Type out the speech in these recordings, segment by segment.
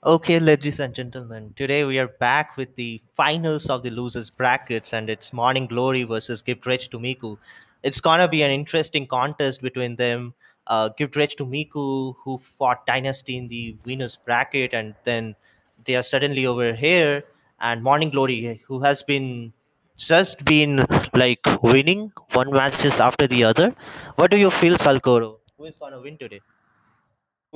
Okay, ladies and gentlemen, today we are back with the finals of the losers brackets, and it's Morning Glory versus Gift Rich to Miku. It's gonna be an interesting contest between them. Gift Rich to Miku, who fought Dynasty in the winners bracket, and then they are suddenly over here, and Morning Glory, who has been just been like winning one matches after the other. What do you feel, Salkoro? Who is gonna win today?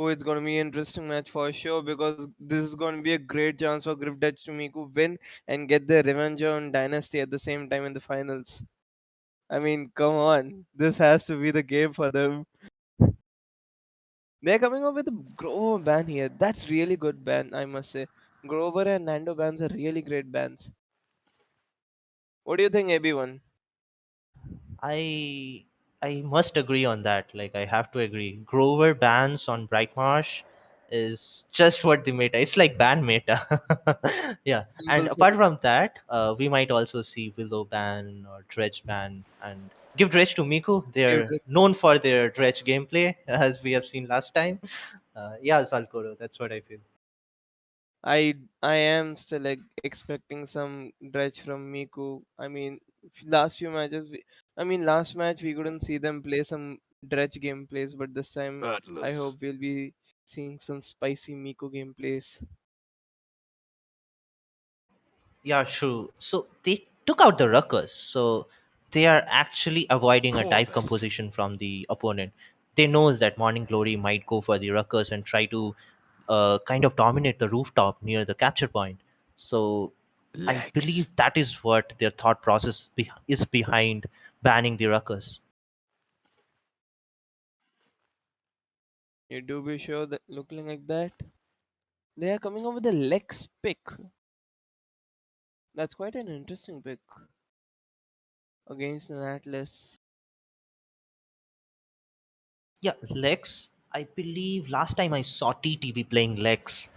Oh, it's going to be an interesting match for sure because this is going to be a great chance for Griffdutch to Miku win and get their revenge on Dynasty at the same time in the finals. I mean, come on. This has to be the game for them. They're coming up with a Grover ban here. That's really good ban, I must say. Grover and Nando bans are really great bans. What do you think, everyone? I I must agree on that. Like I have to agree. Grover bans on Bright Marsh is just what the meta. It's like ban meta. Yeah. And apart Compulsory. from that, we might also see Willow ban or Dredge ban and give Dredge to Miku. Give They're it- known for their Dredge gameplay, as we have seen last time. Yeah, Salkoro. That's what I feel. I am still like expecting some dredge from Miku. I mean, last few matches, last match we couldn't see them play some dredge gameplays, but this time I Atlas. hope we'll be seeing some spicy Miku gameplays. Yeah, true. So they took out the ruckus. So they are actually avoiding a dive Corvus. composition from the opponent. They knows that Morning Glory might go for the ruckus and try to kind of dominate the rooftop near the capture point. So I Legs. believe that is what their thought process is behind banning the ruckus. You do be sure that looking like that they are coming up with a Lex pick. That's quite an interesting pick against an Atlas. Yeah, Lex. I believe last time I saw TTV playing Lex,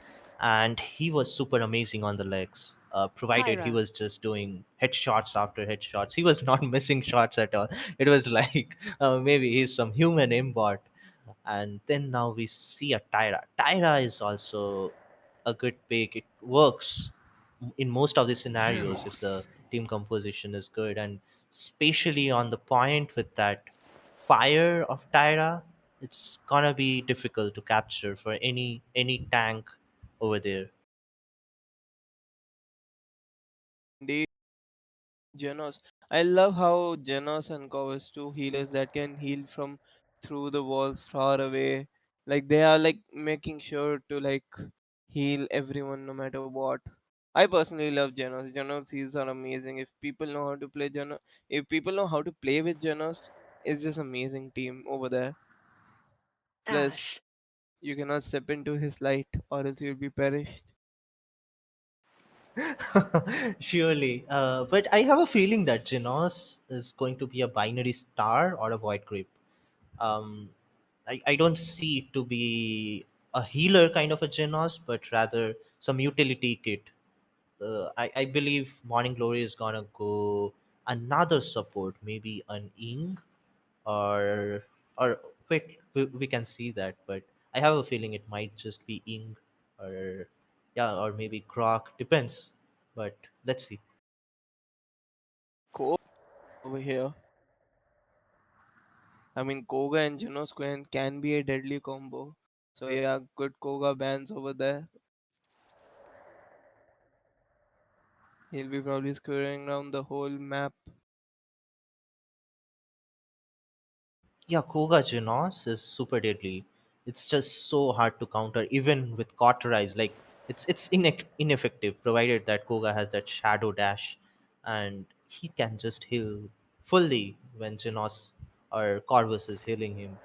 and he was super amazing on the Lex. Provided he Tyra. was just doing headshots after headshots, he was not missing shots at all. It was like maybe he's some human aimbot. And then now we see a Tyra. Tyra is also a good pick. It works in most of the scenarios if the Genos. team composition is good, and especially on the point with that fire of Tyra, it's gonna be difficult to capture for any tank over there. Indeed, Genos. I love how Genos and Corvus two healers that can heal from through the walls far away. Like they are like making sure to like heal everyone no matter what. I personally love Genos. Genos he's are amazing. If people know how to play Genos, if people know how to play with Genos, it's just amazing team over there. Plus, Ash. you cannot step into his light or else you'll be perished. Surely, but I have a feeling that Genos is going to be a binary star or a void grip. Um, I don't see it to be a healer kind of a Genos, but rather some utility kit. I believe Morning Glory is gonna go another support, maybe an Ing or or wait, we can see that, but I have a feeling it might just be Ing or yeah, or maybe Croc, depends. But let's see. Koga over here. I mean, Koga and Genos can be a deadly combo. So yeah, good Koga bans over there. He'll be probably scurrying around the whole map. Yeah, Koga Genos is super deadly. It's just so hard to counter, even with Cauterize. Like it's ineffective, provided that Koga has that Shadow Dash, and he can just heal fully when Genos or Corvus is healing him.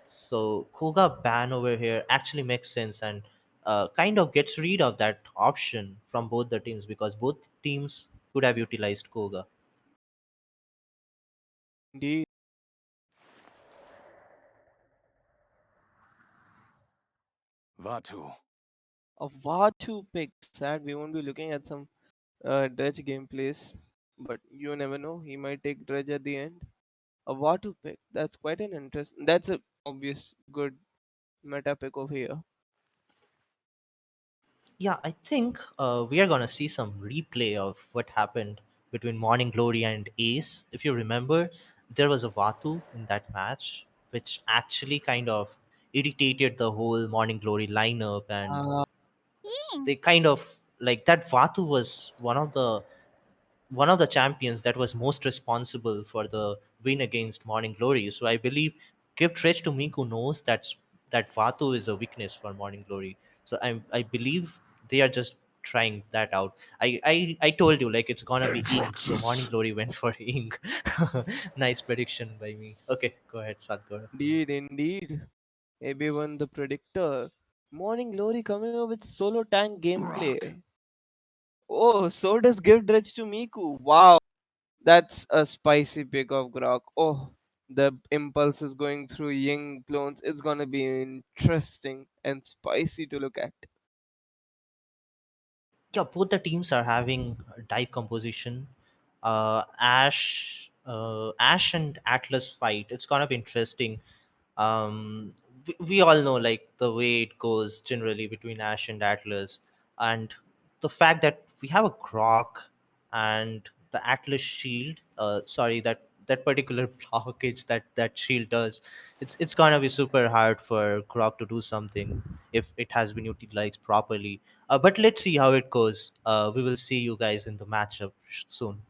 So Koga ban over here actually makes sense and kind of gets rid of that option from both the teams because both teams could have utilized Koga. Indeed, Vatu. a Vatu pick. Sad we won't be looking at some Dredge gameplays, but you never know. He might take Dredge at the end. A Vatu pick. That's quite an interest. That's a obvious good meta pick over here. Yeah, I think we are gonna see some replay of what happened between Morning Glory and Ace. If you remember, there was a Vatu in that match, which actually kind of irritated the whole Morning Glory lineup, and Uh, they kind of like that. Vatu was one of the champions that was most responsible for the win against Morning Glory. So I believe give Dredge to Miku knows that Vatu is a weakness for Morning Glory. So I believe they are just trying that out. I told you like it's gonna be ink. So Morning Glory went for ink. Nice prediction by me. Okay, go ahead, Salkoro. indeed. Everyone the predictor. Morning Glory coming up with solo tank gameplay. Oh, so does give dredge to Miku. Wow, that's a spicy pick of Grok. Oh, the impulse is going through Ying clones. It's gonna be interesting and spicy to look at. Yeah, both the teams are having dive composition. Ash and Atlas fight. It's gonna be interesting. We all know like the way it goes generally between Ash and Atlas, and the fact that we have a Grok and the Atlas shield. Sorry, that particular blockage that shield does. It's gonna be super hard for Grok to do something if it has been utilized properly. But let's see how it goes. We will see you guys in the matchup soon.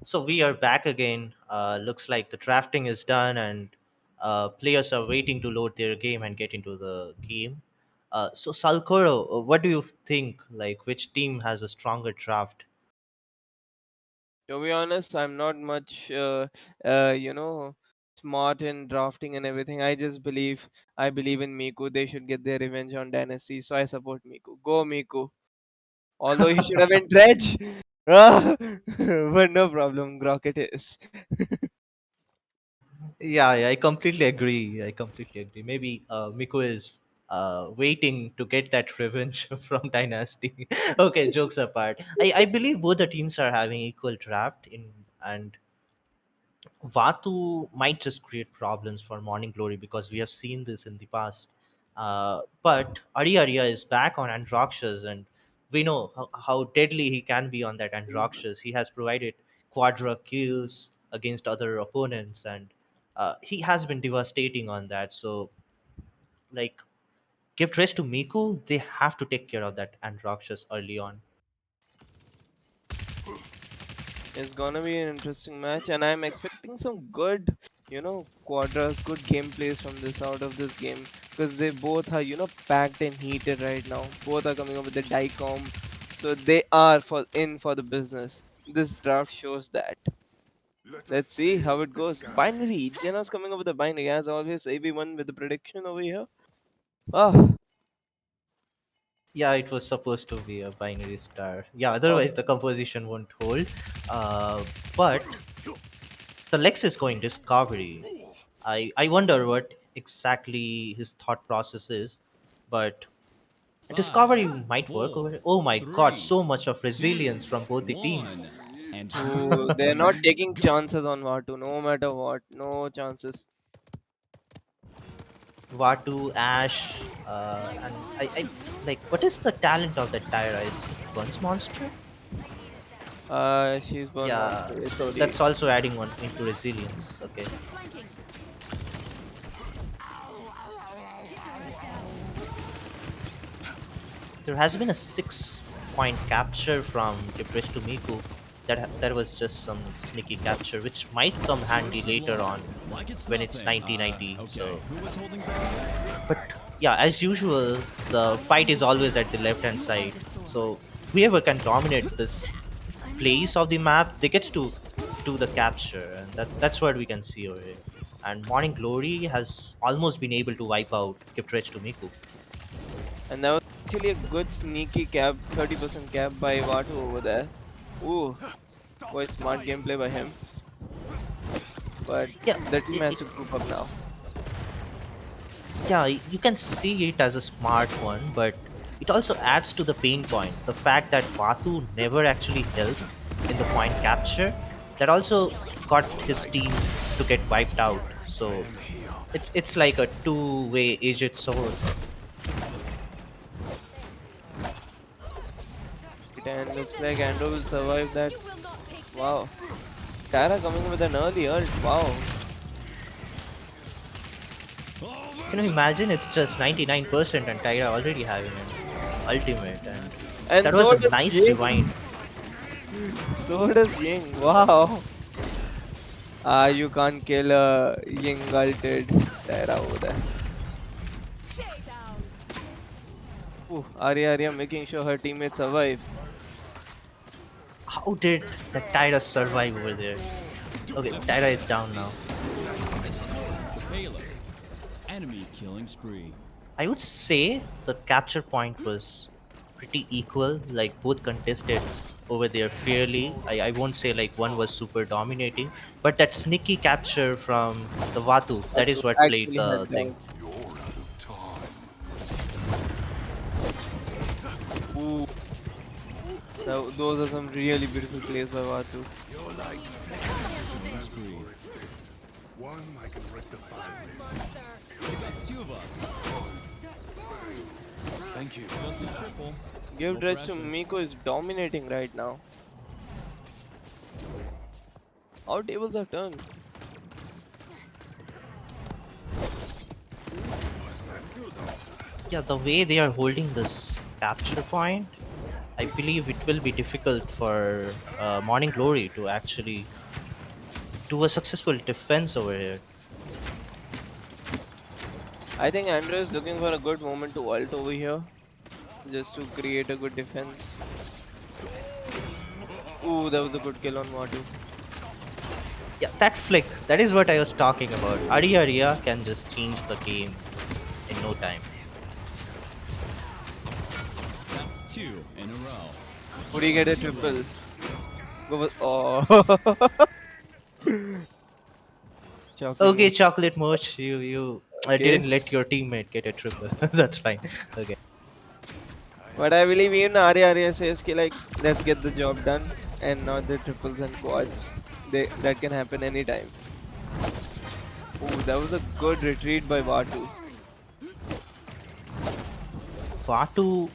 So we are back again. Looks like the drafting is done, and players are waiting to load their game and get into the game. So Salkoro, what do you think? Like, which team has a stronger draft? To be honest, I'm not much, you know, smart in drafting and everything. I believe in Miku. They should get their revenge on Dynasty, so I support Miku. Go Miku. Although he should have been Dredge. Ah, but no problem. Grok it is. Yeah, I completely agree. I completely agree. Maybe Miku is waiting to get that revenge from Dynasty. Okay, jokes apart. I believe both the teams are having equal draft in, and Vatu might just create problems for Morning Glory because we have seen this in the past. But Arya is back on Androxus, and we know how deadly he can be on that Androxus. He has provided quadra kills against other opponents, and he has been devastating on that. So, like, give rest to Miku, they have to take care of that Androxus early on. It's gonna be an interesting match, and I'm expecting some good, quadras, good gameplays from this out of this game because they both are, packed and heated right now. Both are coming up with the DICOM, so they are for the business. This draft shows that. Let's see how it goes. Binary, Jenna's coming up with the binary as always. AB1 with the prediction over here. Ah, Yeah, it was supposed to be a binary star. Yeah, oh, otherwise the composition won't hold. But the Lex is going Discovery. I wonder what exactly his thought process is, but Discovery Five, might work over four, here. Oh my god, three, so much of resilience two, from both the teams. one, and ooh, they're not time taking go. chances on Vatu, no matter what. No chances. Vatu, Ash, and I like what is the talent of that Tyra? Is it Burns Monster? She's Burn Yeah, Monster, so SOD. that's also adding one into resilience. Okay. There has been a 6 point capture from Depress to Miku. That was just some sneaky capture, which might come handy First later blood, on like it's when it's nothing. 90-90. Okay, So, who was holding down? but yeah, as usual, the fight is always at the left hand side. So whoever can dominate this place of the map, they gets to do the capture, and that's what we can see over here. And Morning Glory has almost been able to wipe out Gift Rich to Miku. And that was actually a good sneaky cap, 30% cap by Vatu over there. Ooh, quite smart gameplay by him. But Yeah, the team it, has it, to group up now. yeah, you can see it as a smart one, but it also adds to the pain point. The fact that Vatu never actually helped in the point capture, that also got his team to get wiped out. So it's like a two-way edged sword. And looks like Andrew will survive that. Wow. Tyra coming with an early ult. Wow. Oh, Can you that's imagine? It's just 99% and Tyra already having an ultimate, and And that was so a does nice Ying. rewind. So does Ying. Wow. You can't kill a Ying ulted Tyra over there. Ooh, Arya making sure her teammates survive. How did the Tyra survive over there? Okay, Tyra is down now. has scored the payload. Enemy killing spree. I would say the capture point was pretty equal, like both contested over there fairly. I won't say like one was super dominating, but that sneaky capture from the Vatu, that is Vatu what played actually the had thing. down. Ooh, those are some really beautiful plays by Vatu. Killing spree. We got two of us. Thank you. Just a triple. Give No Dredge to pressure. Miko is dominating right now. Our tables have turned. Yeah, the way they are holding this capture point, I believe it will be difficult for Morning Glory to actually do a successful defense over here. I think Andrew is looking for a good moment to ult over here, just to create a good defense. Ooh, that was a good kill on Wadu. Yeah, that flick, that is what I was talking about. Aria can just change the game in no time. That's two in a row. Would he get a triple? Go with, oh, chocolate Okay, moon. Chocolate Moch, you Okay. didn't let your teammate get a triple. That's fine. Okay. But I believe even Arya says, ki, like, let's get the job done and not the triples and quads. That can happen anytime. Ooh, that was a good retreat by Vatu. Fatu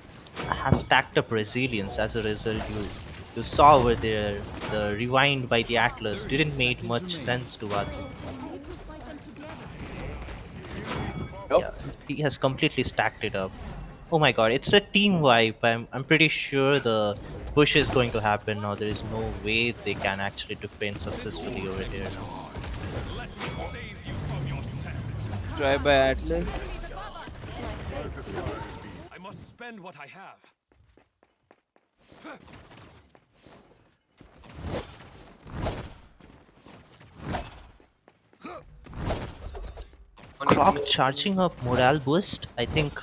has stacked up resilience as a result. You saw over there the rewind by the Atlas Thirty didn't make seconds much remaining. sense to Vatu. Yup. Yeah, he has completely stacked it up. Oh my god, it's a team wipe. I'm pretty sure the push is going to happen now. There is no way they can actually defend successfully over there now. Try by Atlas. I must spend what I have. Croc charging up morale boost. I think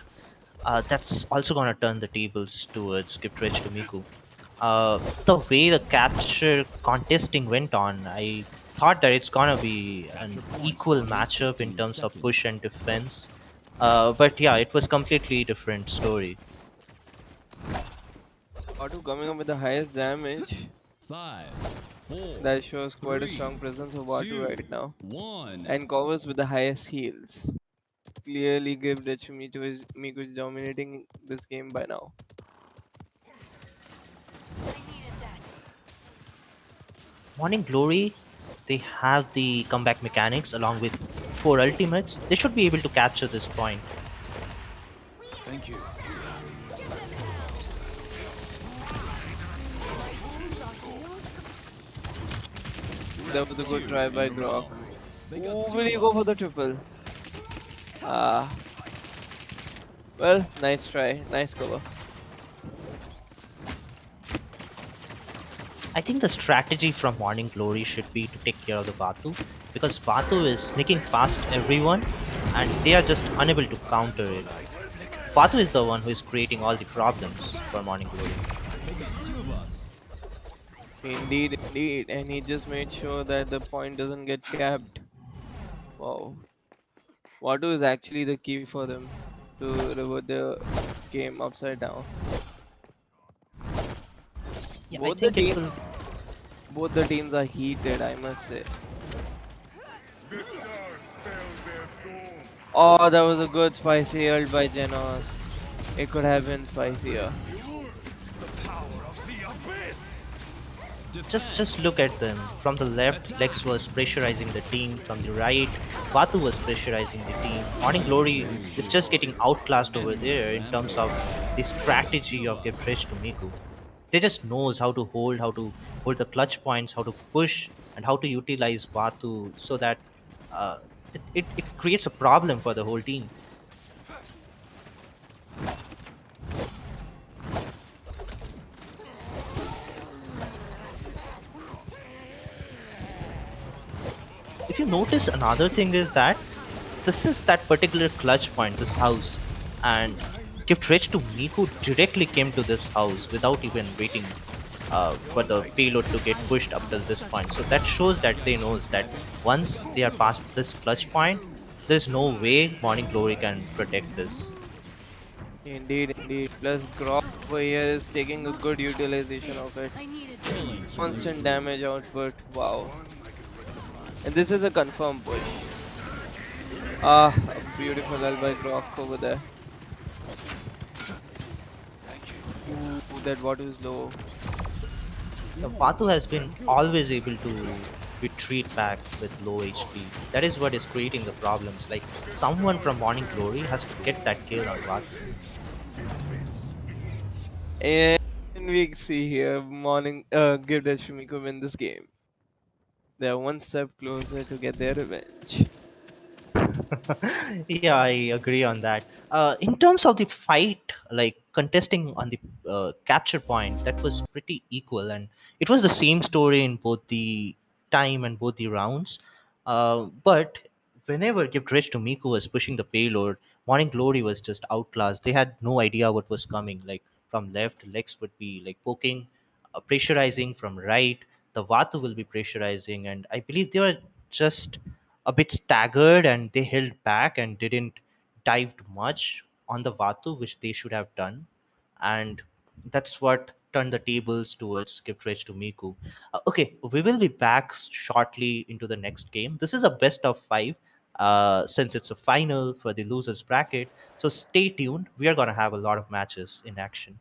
that's also gonna turn the tables towards Gift Rich to Miku. The way the capture contesting went on, I thought that it's gonna be Capture an points equal in matchup in 15 terms of push seconds. and defense. But yeah, it was completely different story. Vatu coming up with the highest damage. Five, four, That shows quite a three, strong presence of Vatu two, right now. one. And covers with the highest heals. Clearly give the Miku is dominating this game by now. Morning Glory, they have the comeback mechanics along with four ultimates. They should be able to capture this point. Thank you. That was a good Two try in by a row. Grok. They got Ooh, will two he of go for us. the triple? Ah, well, nice try, nice cover. I think the strategy from Morning Glory should be to take care of the Batu because Batu is sneaking past everyone and they are just unable to counter it. Batu is the one who is creating all the problems for Morning Glory. They got two of us. Indeed, indeed, and he just made sure that the point doesn't get capped. Wow, Wadu is actually the key for them to revert the game upside down. Yeah, I Both the think it team, will. both the teams are heated, I must say. Oh, that was a good spicy ult by Genos. It could have been spicier. Just look at them. From the left, Attack! Lex was pressurizing the team. From the right, Batu was pressurizing the team. Morning Glory is just getting outclassed over there Enemy in terms of rampage. the They got strategy two of of their us. bridge to Miku. They just knows how to hold the clutch points, how to push, and how to utilize Batu so that uh, it creates a problem for the whole team. If you notice, another thing is that this is that particular clutch point, this house, and Gift Rich to Miku directly came to this house without even waiting for the payload to get pushed up till this point. So that shows that they knows that once they are past this clutch point, there's no way Morning Glory can protect this. Indeed, indeed. Plus, Grok over here is taking a good utilization of it. Killing Constant spree. damage output. Wow. And this is a confirmed push. Ah, a beautiful ult by Grok over there. Ooh, that water is low. Batu has been always able to retreat back with low HP. That is what is creating the problems. Like someone from Morning Glory has to get that kill on Batu. And We see here morning give Dashimiku win this game. They are one step closer to get their revenge. Yeah, I agree on that. In terms of the fight, like contesting on the capture point, that was pretty equal, and it was the same story in both the time and both the rounds. But whenever Gift Rich to Miku was pushing the payload, Morning Glory was just outclassed. They had no idea what was coming. Like from left, Lex would be like poking, pressurizing from right. The Vatu will be pressurizing, and I believe they were just a bit staggered and they held back and didn't dive much on the Vatu, which they should have done. And that's what turned the tables towards Gift Rage to Miku. Okay, we will be back shortly into the next game. This is a best of five since it's a final for the losers bracket. So stay tuned. We are going to have a lot of matches in action.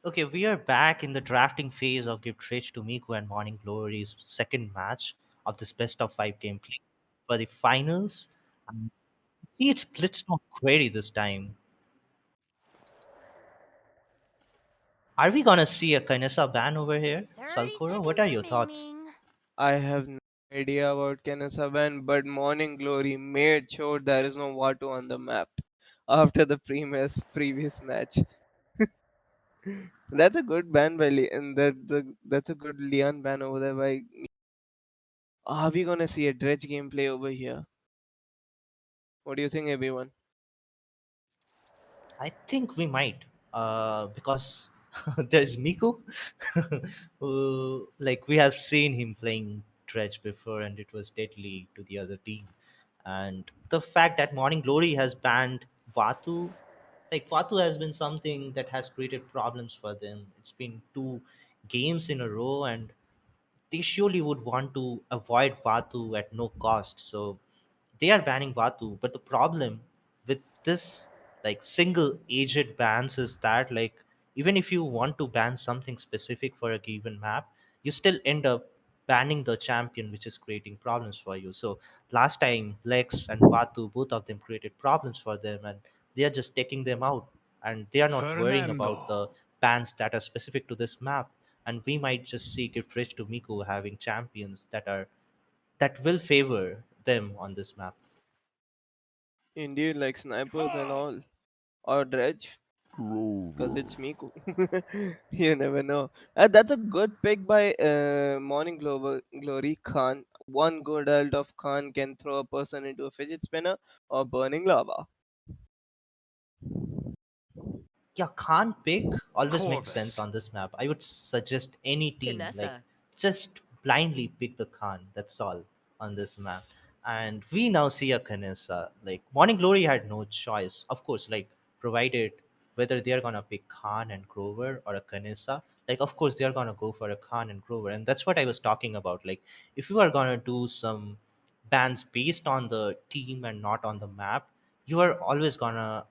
Okay, we are back in the drafting phase of Gift Rich to Miku and Morning Glory's second match of this best of five gameplay for the finals. Um, See, it splits no query this time. Are we gonna see a Kanesa ban over here? 30 Salkoro, what are seconds your thoughts? remaining. I have no idea about Kenesaban, but Morning Glory made sure there is no Watu on the map after the previous match. That's a good ban by and that's a good Leon ban over there by. Are we gonna see a dredge gameplay over here? What do you think, everyone? I think we might, because there's Miku, who, like, we have seen him playing Dredge before, and it was deadly to the other team. And the fact that Morning Glory has banned Vatu, like Vatu has been something that has created problems for them. It's been two games in a row, and they surely would want to avoid Vatu at no cost. So they are banning Vatu. But the problem with this like single agent bans is that like Even if you want to ban something specific for a given map, you still end up banning the champion, which is creating problems for you. So last time Lex and Patu, both of them created problems for them, and they are just taking them out, and they are not worrying about Fernando. the bans that are specific to this map. And we might just see Gift Rich to Miku having champions that will favor them on this map. Indeed, like snipers and all, or dredge, because Grover. it's Miku. You never know. That's a good pick by Morning Glory Khan. One good ult of Khan can throw a person into a fidget spinner or burning lava. Yeah, Khan pick always makes sense Corvus. on this map. I would suggest any team like Canessa. just blindly pick the Khan. That's all on this map. And we now see a Kanessa. Like Morning Glory had no choice, of course. Like provided whether they are gonna pick Khan and Grover or a Kanessa, like of course they are gonna go for a Khan and Grover. And that's what I was talking about. Like if you are gonna do some bans based on the team and not on the map, you are always gonna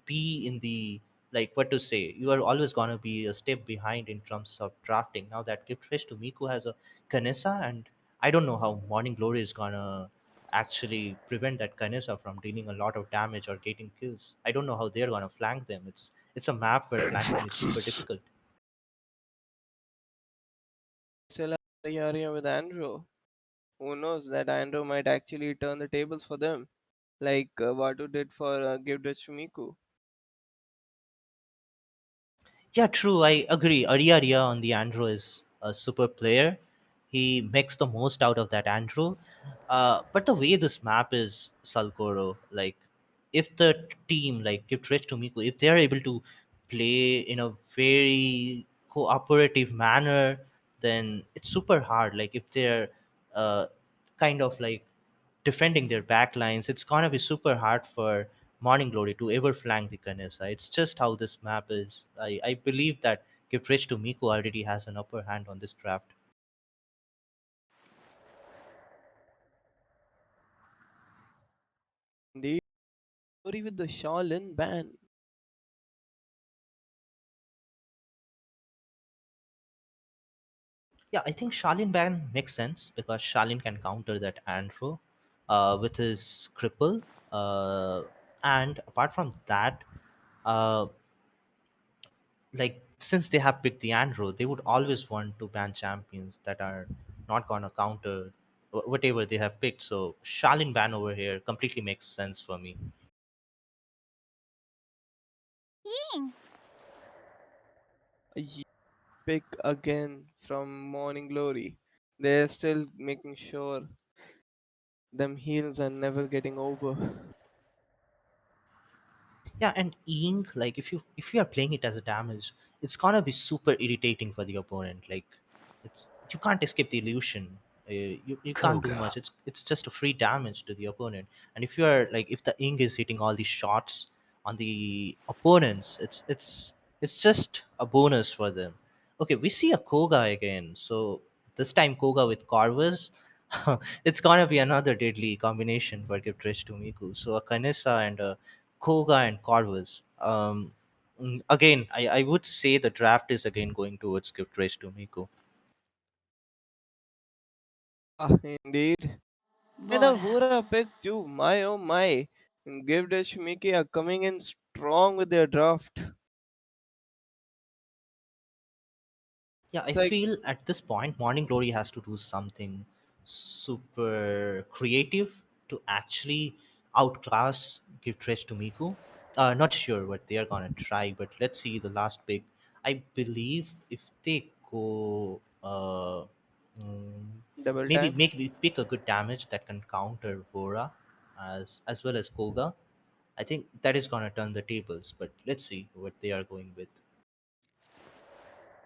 be in the, like what to say, you are always gonna be a step behind in terms of drafting. Now that Gift Fish to Miku has a Kanessa, and I don't know how Morning Glory is gonna actually prevent that Kanessa from dealing a lot of damage or getting kills. I don't know how they're gonna flank them. It's a map where flanking is super Atroxus. difficult. Still have the area with Andrew. Who knows that Andrew might actually turn the tables for them, like Watu did for Give Dutch to Miku. Yeah, true. I agree. Arya on the Andrew is a super player. He makes the most out of that Andrew. But the way this map is, Salkoro, like if the team like Gift Rich to Miku, if they are able to play in a very cooperative manner, then it's super hard. Like if they're uh, kind of like defending their back lines, it's gonna be super hard for Morning Glory to ever flank the Kanessa. It's just how this map is. I believe that Gift Rich to Miku already has an upper hand on this draft. Indeed, story with the Shaolin ban. Yeah, I think Shalin ban makes sense because Shalin can counter that Andrew with his cripple. And apart from that, uh, like since they have picked the Andrew, they would always want to ban champions that are not gonna counter whatever they have picked. So Shalin ban over here completely makes sense for me. Ying! A pick again from Morning Glory. They're still making sure them heals are never getting over. Yeah, and Ink, like if you are playing it as a damage, it's gonna be super irritating for the opponent. Like it's you can't escape the illusion. You can't do much. Koga. It's just a free damage to the opponent. And if you are like if the Ink is hitting all these shots on the opponents, it's just a bonus for them. Okay, we see a Koga again. So this time Koga with Corvus. It's gonna be another deadly combination for Gift Rich to Miku. So a Kanessa and a Koga and Corvus. Again, I would say the draft is again going towards Gift Race to Miku. Ah, indeed. And a Vola. Vora pick too. My oh my. Give the Shimiki are coming in strong with their draft. Yeah, I It's like feel at this point, Morning Glory has to do something super creative to actually outclass Gift Race to Miku. Not sure what they are gonna try, but let's see the last pick. I believe if they go, mm, double maybe tap. make pick a good damage that can counter Vora as well as Koga. I think that is gonna turn the tables, but let's see what they are going with.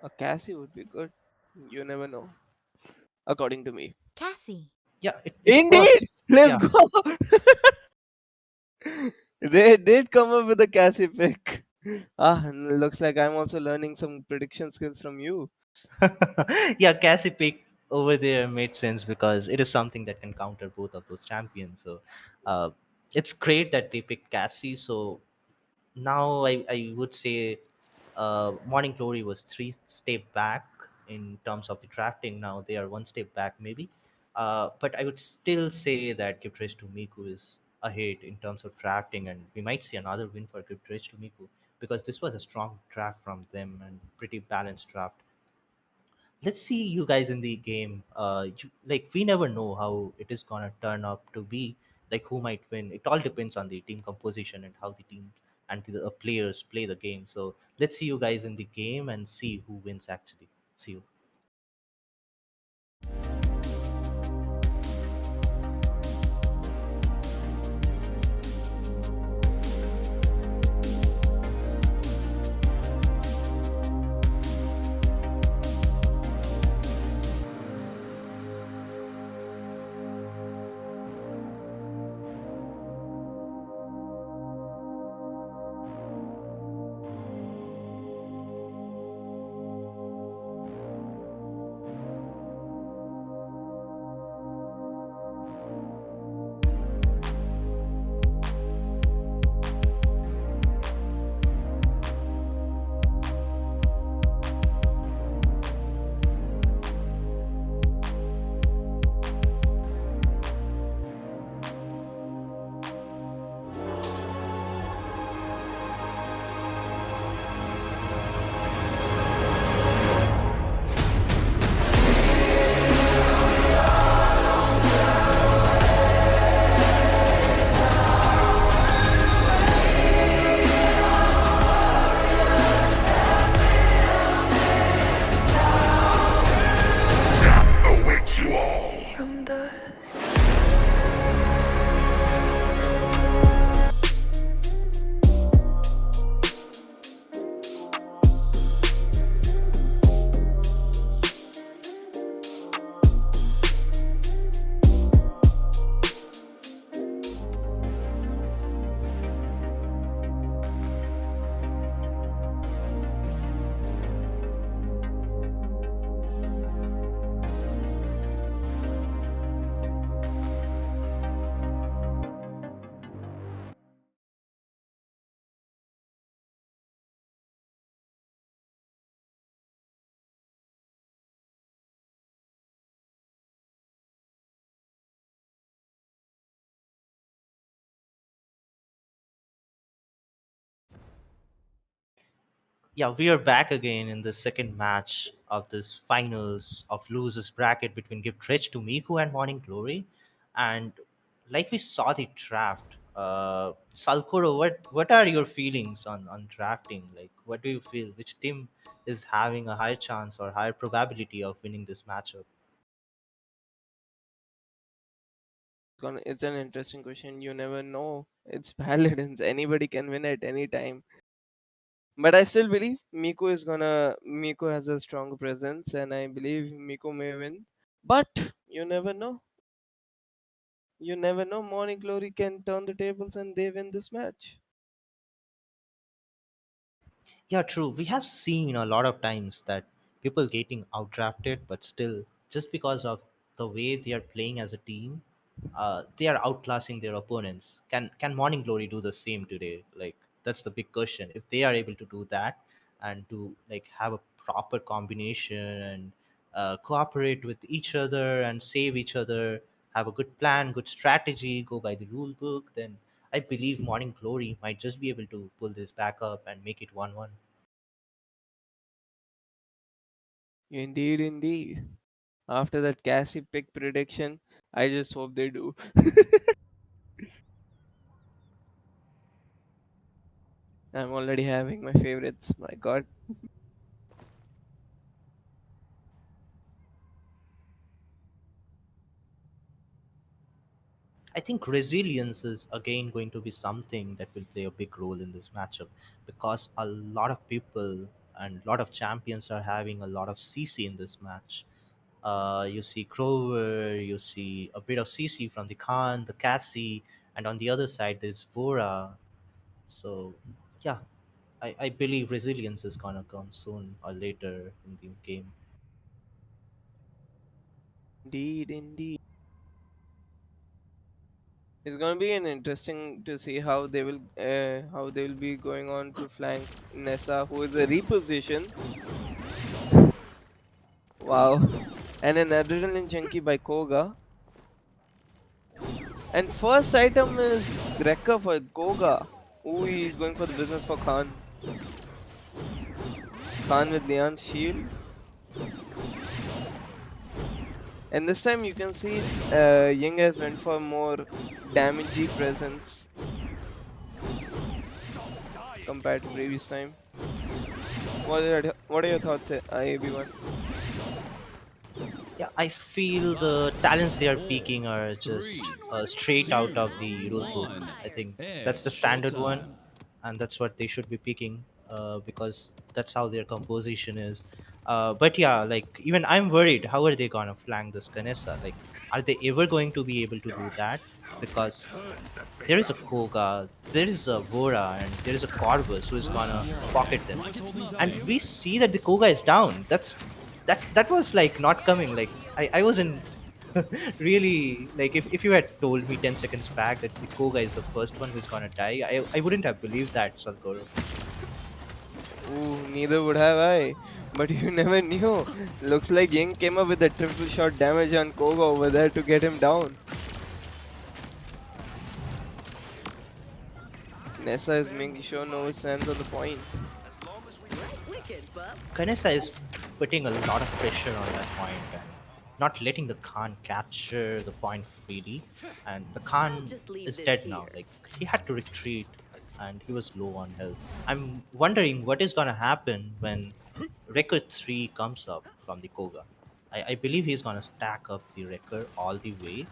A Cassie would be good. You never know. According to me. Cassie. Yeah, it works. Indeed! Let's Yeah. go! They did come up with a Cassie pick. Ah, looks like I'm also learning some prediction skills from you. Yeah, Cassie pick over there made sense because it is something that can counter both of those champions. So uh, it's great that they picked Cassie. So now I would say Morning Glory was three step back in terms of the drafting. Now they are one step back, maybe. But I would still say that Gift Race to Miku is ahead in terms of drafting, and we might see another win for Gift Race to Miku because this was a strong draft from them and pretty balanced draft. Let's see you guys in the game. Like we never know how it is gonna turn up to be. Like who might win. It all depends on the team composition and how the team and the players play the game. So let's see you guys in the game and see who wins actually. See you. From the Yeah, we are back again in the second match of this finals of losers bracket between Gift Rich to Miku and Morning Glory. And like we saw the draft, Salkoro, what are your feelings on drafting? Like, what do you feel? Which team is having a higher chance or higher probability of winning this matchup? It's an interesting question. You never know. It's Paladins. Anybody can win at any time. But I still believe Miku has a strong presence, and I believe Miku may win. But you never know. You never know. Morning Glory can turn the tables and they win this match. Yeah, true. We have seen a lot of times that people getting outdrafted, but still, just because of the way they are playing as a team, they are outclassing their opponents. Can Morning Glory do the same today? Like that's the big question. If they are able to do that and to like have a proper combination and cooperate with each other and save each other, have a good plan, good strategy, go by the rule book, then I believe Morning Glory might just be able to pull this back up and make it 1-1. Indeed, indeed. After that Cassie pick prediction, I just hope they do. I'm already having my favorites. My God. I think resilience is again going to be something that will play a big role in this matchup because a lot of people and a lot of champions are having a lot of CC in this match. You see Crower, you see a bit of CC from the Khan, the Cassie, and on the other side there's Vora. So, yeah, I believe resilience is gonna come soon or later in the game. Indeed, indeed. It's gonna be an interesting to see how they will be going on to flank Nessa, who is a reposition. Wow, and an adrenaline junkie by Koga. And first item is Greca for Koga. Ooh, he's going for the business for Khan. Khan with Leon's shield. And this time you can see Ying has went for more damagey presence compared to previous time. What are your thoughts, AB1? Yeah, I feel the talents they are Four, picking are just three, straight out of two, the rule book. one. I think that's It's the standard one, showtime. and that's what they should be picking because that's how their composition is. But yeah, like even I'm worried. How are they gonna flank this Kanessa? Like, are they ever going to be able to do that? Because there is a Koga, there is a Vora, and there is a Corvus who is First gonna blood. pocket them. Like it's And nothing. we see that the Koga is down. That was like not coming. Like I wasn't really like if you had told me 10 seconds back that the Koga is the first one who's gonna die, I wouldn't have believed that, Salkoro. Ooh, neither would have I. But you never knew. Looks like Ying came up with a triple shot damage on Koga over there to get him down. Nessa is making sure no stands on the point. Kanessa is putting a lot of pressure on that point and not letting the Khan capture the point freely. And the Khan is dead now. Like he had to retreat and he was low on health. I'm wondering what is gonna happen when Record 3 comes up from the Koga. I believe he's gonna stack up the Wrecker all the way,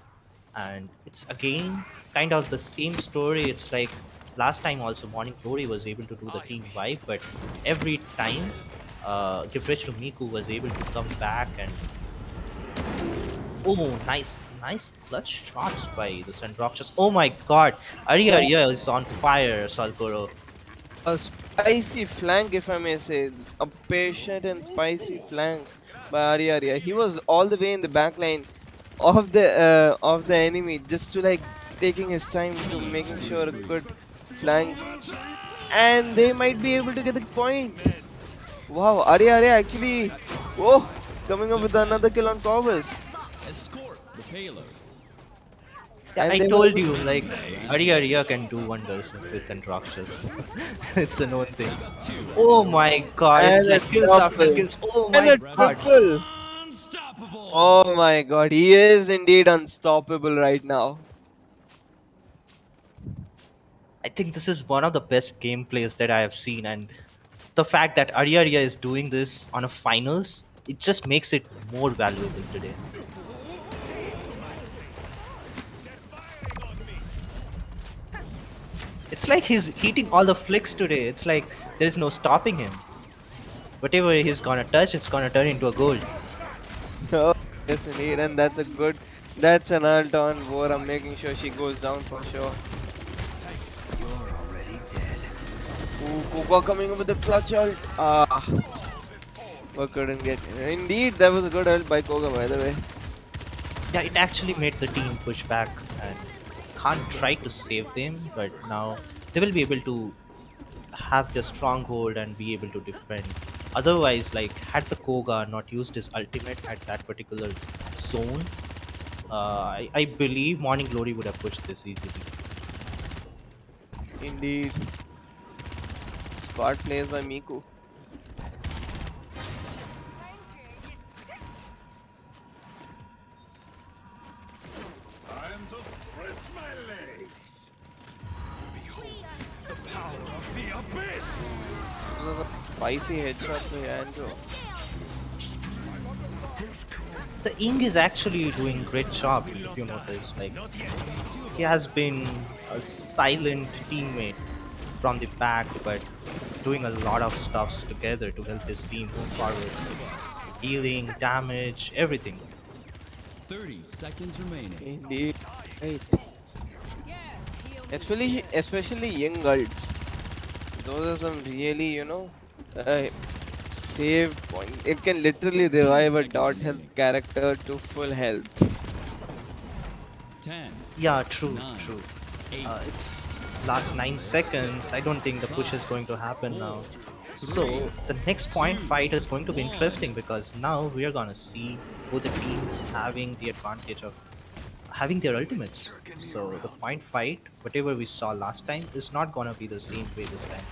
and it's again kind of the same story. It's like last time also Morning Glory was able to do the team wipe, but every time Give Rich to Miku was able to come back and oh, nice clutch shots by the Sandroxus. Oh my god, Arya is on fire, Salkoro. A spicy flank, if I may say. A patient and spicy flank by Arya. He was all the way in the back line of the enemy, just to like taking his time to Killing making spree sure a spree. good flank, and they might be able to get the point. Wow, Arya actually, oh, coming up with another kill on Corvus, Escort the payload. Yeah, and I they were told able you, to. like, Rampage. Arya can do wonders with Sandroxus. It's a known thing. That's two. Oh my god, it's And a like kills after double, kills. Oh and my a god. Rapid. triple. Unstoppable. Oh my god, he is indeed unstoppable right now. I think this is one of the best gameplays that I have seen, and the fact that Arya is doing this on a finals, it just makes it more valuable today. It's like he's hitting all the flicks today. It's like there's no stopping him. Whatever he's gonna touch, it's gonna turn into a gold. Oh, yes, indeed, and that's a good. That's an ult on Vora, making sure she goes down for sure. Ooh, Kuka coming up with the clutch ult. Ah, but couldn't get. Indeed, that was a good ult by Koga, by the way. Yeah, it actually made the team push back and can't try to save them, but now they will be able to have their stronghold and be able to defend. Otherwise, like had the Koga not used his ultimate at that particular zone, I believe Morning Glory would have pushed this easily. Indeed, smart plays by Miku. Time to stretch my legs. Behold the power of the abyss. This was a spicy headshot by Andrew. The Ing is actually doing great job if you notice. Like he has been a silent teammate from the back, but doing a lot of stuffs together to help his team move forward. Healing, damage, everything. 30 seconds remaining. Indeed, right. Especially young ults. Those are some really, save point. It can literally 15 revive a seconds dot health remaining. character to full health. 10, Yeah, true, 9, true. 8, It's last 7, 9 seconds. I 6, don't think the push is 5, going to happen 4, now. 3, So the next point 2, fight is going to be 1. interesting because now we are gonna see both the teams having the advantage of having their ultimates. jerking me So the around. point fight, whatever we saw last time, is not gonna be the same way this time.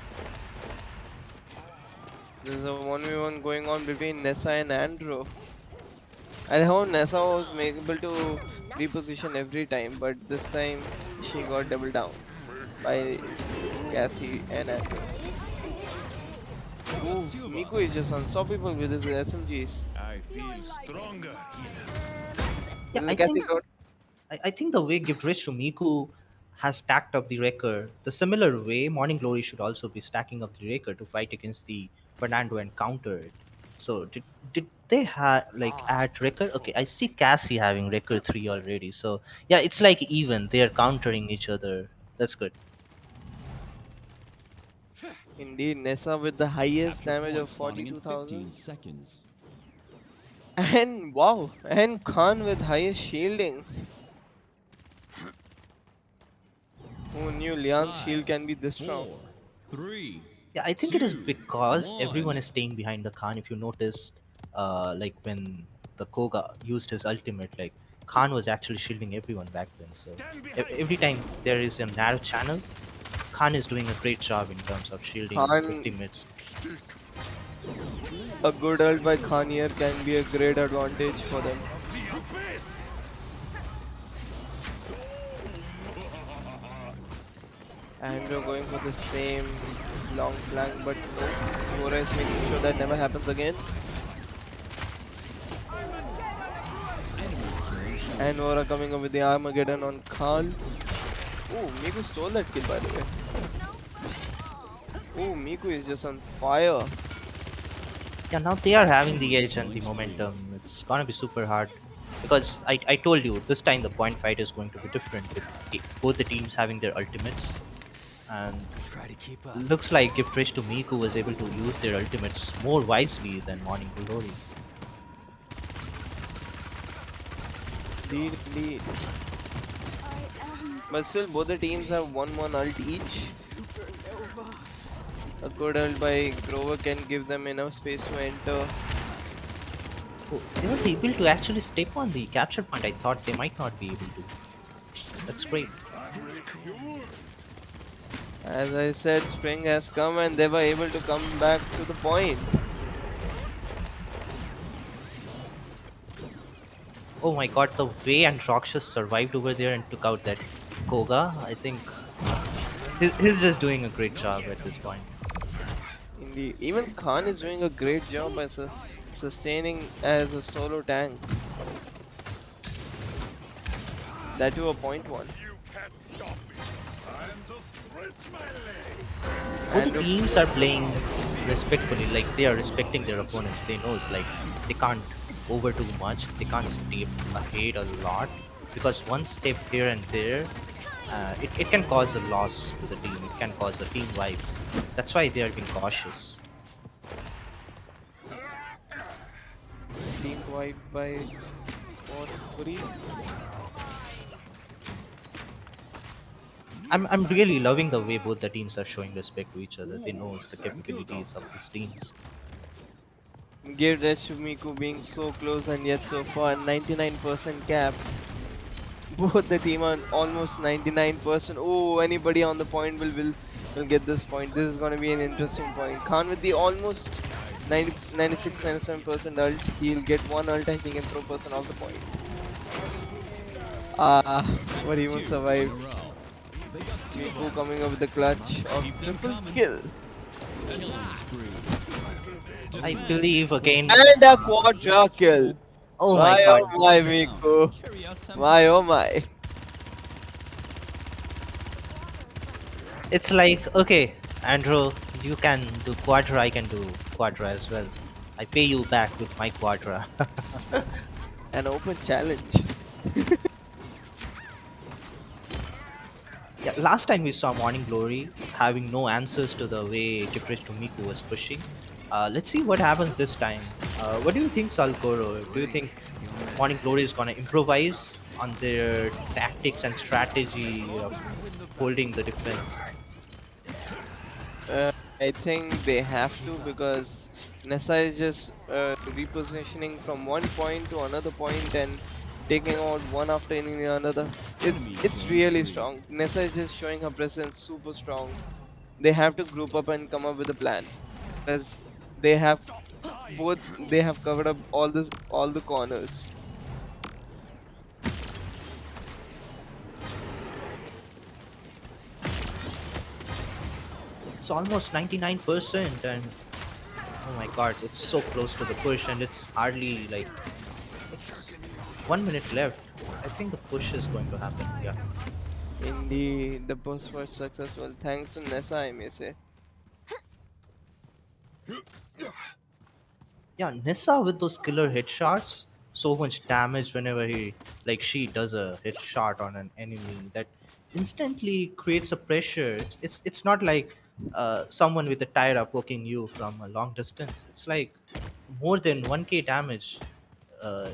This is a 1v1 going on between Nessa and Andrew. I how Nessa was able to reposition every time, but this time she got double down by Cassie and Andrew. Ooh, Miku is just unstoppable with his SMGs. I feel stronger. Yeah, Will Cassie got I think the way Gift Rich to Miku has stacked up the Wrecker, the similar way Morning Glory should also be stacking up the Wrecker to fight against the Fernando and counter it. So did they have like add Wrecker? Okay, I see Cassie having Wrecker 3 already. So yeah, it's like even they are countering each other. That's good. indeed Nessa with the highest Capture damage point of spawning in 42,000. 15 seconds. And wow, and Khan with highest shielding. Who knew Leon's 5, shield can be this strong? 4, 3, Yeah, I think it is 2, because everyone 1. is staying behind the Khan. If you noticed, like when the Koga used his ultimate, like Khan was actually shielding everyone back then. So Stand behind every me. time there is a narrow channel, Khan is doing a great job in terms of shielding the Khan, teammates. a good ult by Khan here can be a great advantage for them. Of the abyss. Andrew going for the same long flank, but no. Vola is making sure that never happens again. Enemies killing And spree. Vola coming up with the Armageddon on Khan. Oh, Miku stole that kill by the way. Oh, Miku is just on fire. Yeah, now they are having the edge and Killing the spree. momentum. It's gonna be super hard because I told you this time the point fight is going to be different with both the teams having their ultimates, and Try to keep up. looks like Gift Rich to Miku was able to use their ultimates more wisely than Morning Glory. Indeed, indeed. But still, both the teams have one ult each. A good ult by Grover can give them enough space to enter. Oh, they were able to actually step on the capture point. I thought they might not be able to. That's great. As I said, spring has come and they were able to come back to the point. Oh my god, the way and Roxas survived over there and took out that Koga, I think he's just doing a great job at this point. Indeed, even Khan is doing a great job by sustaining as a solo tank. That to a point one. You can't stop me. Time to stretch my legs. Both the And teams are playing respectfully, like they are respecting their opponents. They know it's like they can't over too much, they can't step ahead a lot because one step here and there, it can cause a loss to the team. It can cause a team wipe. That's why they are being cautious. team wiped by 4-3. I'm really loving the way both the teams are showing respect to each other. They know the Thank you, capabilities of Doctor. these teams. Give that to Miku being so close and yet so far 99% cap. Both the team are almost 99%. Oh, anybody on the point will get this point. This is gonna be an interesting point. Khan with the almost 90, 96, 97% ult. He'll get one ult and he can throw person off the point. Ah, but he That's won't 2 in a survive. row. They got 2 of Miku us. coming up with the clutch of Keep them triple coming. kill. Killing spree. I Defend. believe again. And a quadra kill. Oh my My god. oh my Down. Miku. Curious My oh my. It's like, okay, Andrew, you can do Quadra, I can do Quadra as well. I pay you back with my Quadra. An open challenge. Yeah, last time we saw Morning Glory having no answers to the way Giprish to Miku was pushing. Let's see what happens this time. What do you think, Salkoro? Do you think Morning Glory is gonna improvise on their tactics and strategy of holding the defense. Uh, I think they have to because Nessa is just repositioning from one point to another point and taking out one after another. Enemy It's killing really spree. strong. Nessa is just showing her presence super strong. They have to group up and come up with a plan because they have both. They have covered up all the corners. It's almost 99%, and oh my god, it's so close to the push, and it's hardly like it's 1 minute left. I think the push is going to happen. Yeah. Indeed, the push was successful thanks to Nessa, I may say. Yeah, Nissa with those killer headshots, so much damage whenever she does a headshot on an enemy that instantly creates a pressure. It's not like someone with a tire up poking you from a long distance. It's like more than 1k damage.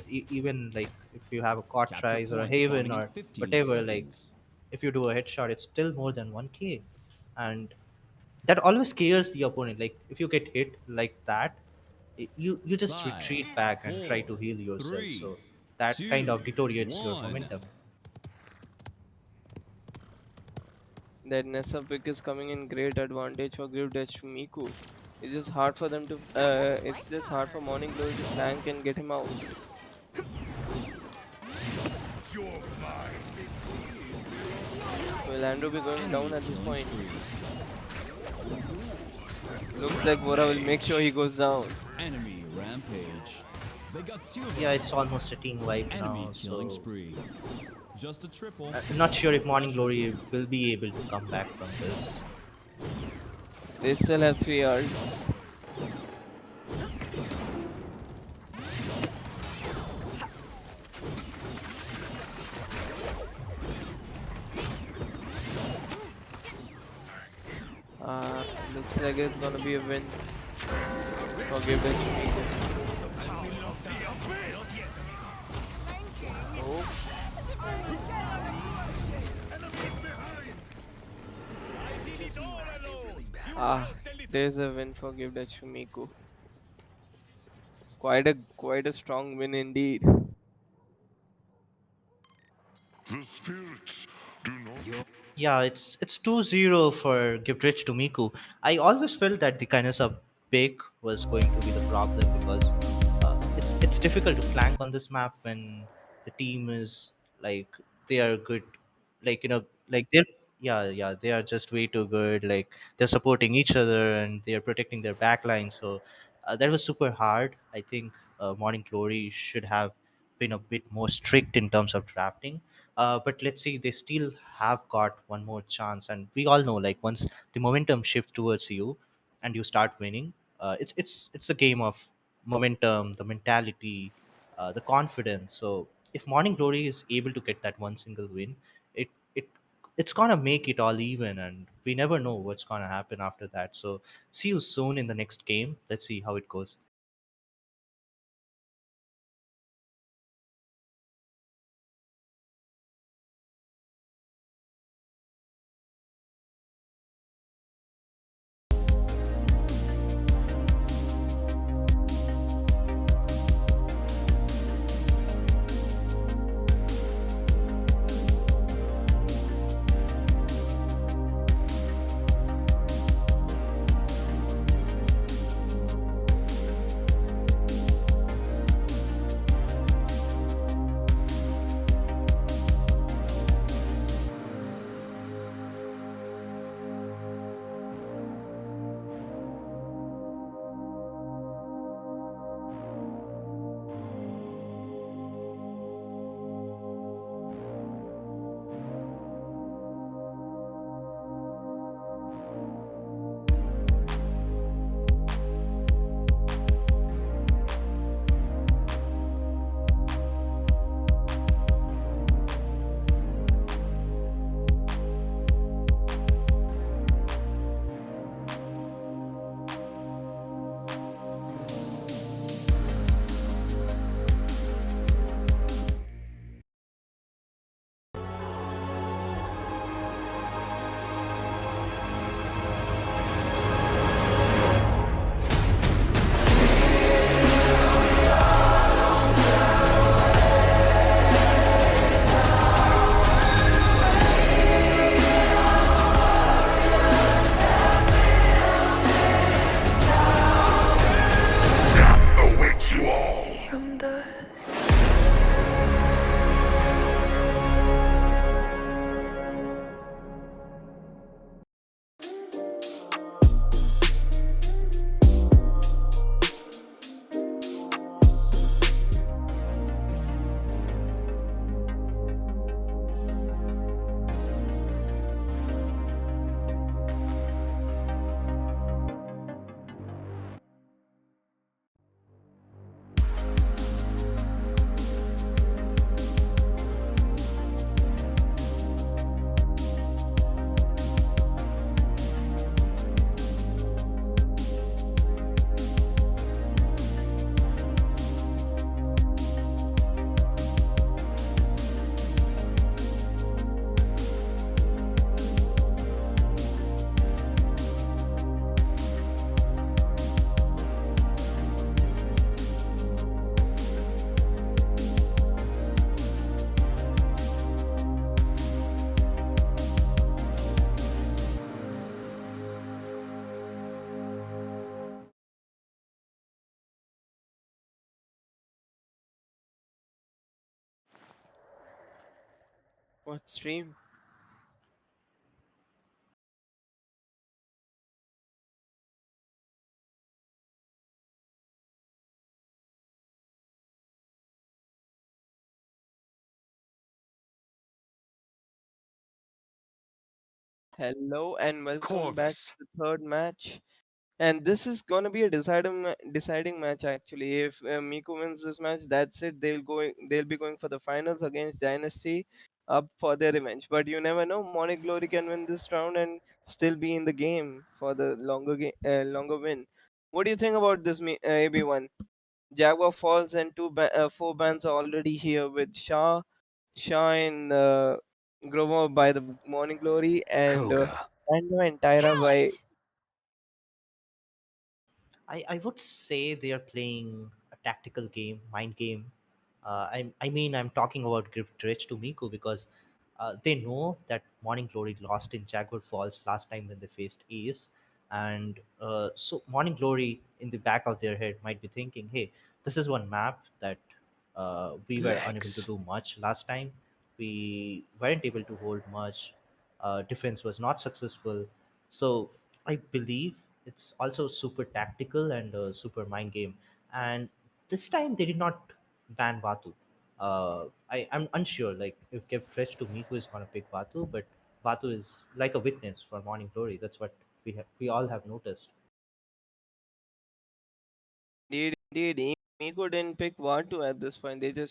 Even like if you have a Capture Cartridge or a point Haven spawning in or 15 whatever, like seconds. if you do a headshot, it's still more than 1k, and that always scares the opponent. Like if you get hit like that, you just 5, retreat back and try 4, to heal yourself, 3, so that kind 2, of deteriorates your 1. momentum. That Nessa pick is coming in great advantage for Give Dutch to Miku. It's just hard for them to. It's just hard for Morning Glory to flank and get him out. You're mine. Will Andrew be going down Enemy at this killing point? spree. Looks like Vola will make sure he goes down. Enemy rampage. They got 2 of Yeah, them. it's almost a team wipe Enemy now, killing so spree. Just a triple. I'm not sure if No Morning pressure. Glory will be able to come back from this. They still have 3 yards. Looks like it's gonna be a win for Give Dutch to Miku. Oh, ah, there's a win for Give Dutch to Miku. Quite a strong win indeed. The spirits do not. Yeah, it's 2-0 for Gift Rich to Miku. I always felt that the Kainasa pick was going to be the problem because it's difficult to flank on this map when the team is like they are good, like like they're yeah, they are just way too good. Like they're supporting each other and they are protecting their backline. So that was super hard. I think Morning Glory should have been a bit more strict in terms of drafting, but let's see, they still have got one more chance, and we all know like once the momentum shifts towards you and you start winning, it's the game of momentum, the mentality, the confidence. So if Morning Glory is able to get that one single win, it it it's gonna make it all even, and we never know what's gonna happen after that. So see you soon in the next game. Let's see how it goes. What stream? Hello and welcome back to Corvus. the third match. And this is gonna be a deciding match actually. If Miku wins this match, that's it. They'll be going for the finals against Dynasty, up for their revenge. But you never know. Morning Glory can win this round and still be in the game for the longer win. What do you think about this, AB1? Jaguar Falls and four bands are already here with Shah and Grover by the Morning Glory and Koga. Panda and Tyra by Talent! I would say they are playing a tactical game, mind game. I mean, I'm talking about Give Dredge to Miku because they know that Morning Glory lost in Jaguar Falls last time when they faced Ace. And so Morning Glory in the back of their head might be thinking, hey, this is one map that we were unable to Legs. do much last time. We weren't able to hold much. Defense was not successful. So I believe it's also super tactical and a super mind game. And this time they did not ban Batu. I'm unsure like if Kev Fresh to Miku is gonna pick Batu, but Batu is like a witness for Morning Glory. That's what we all have noticed. Indeed. Miku didn't pick Vatu at this point. They 30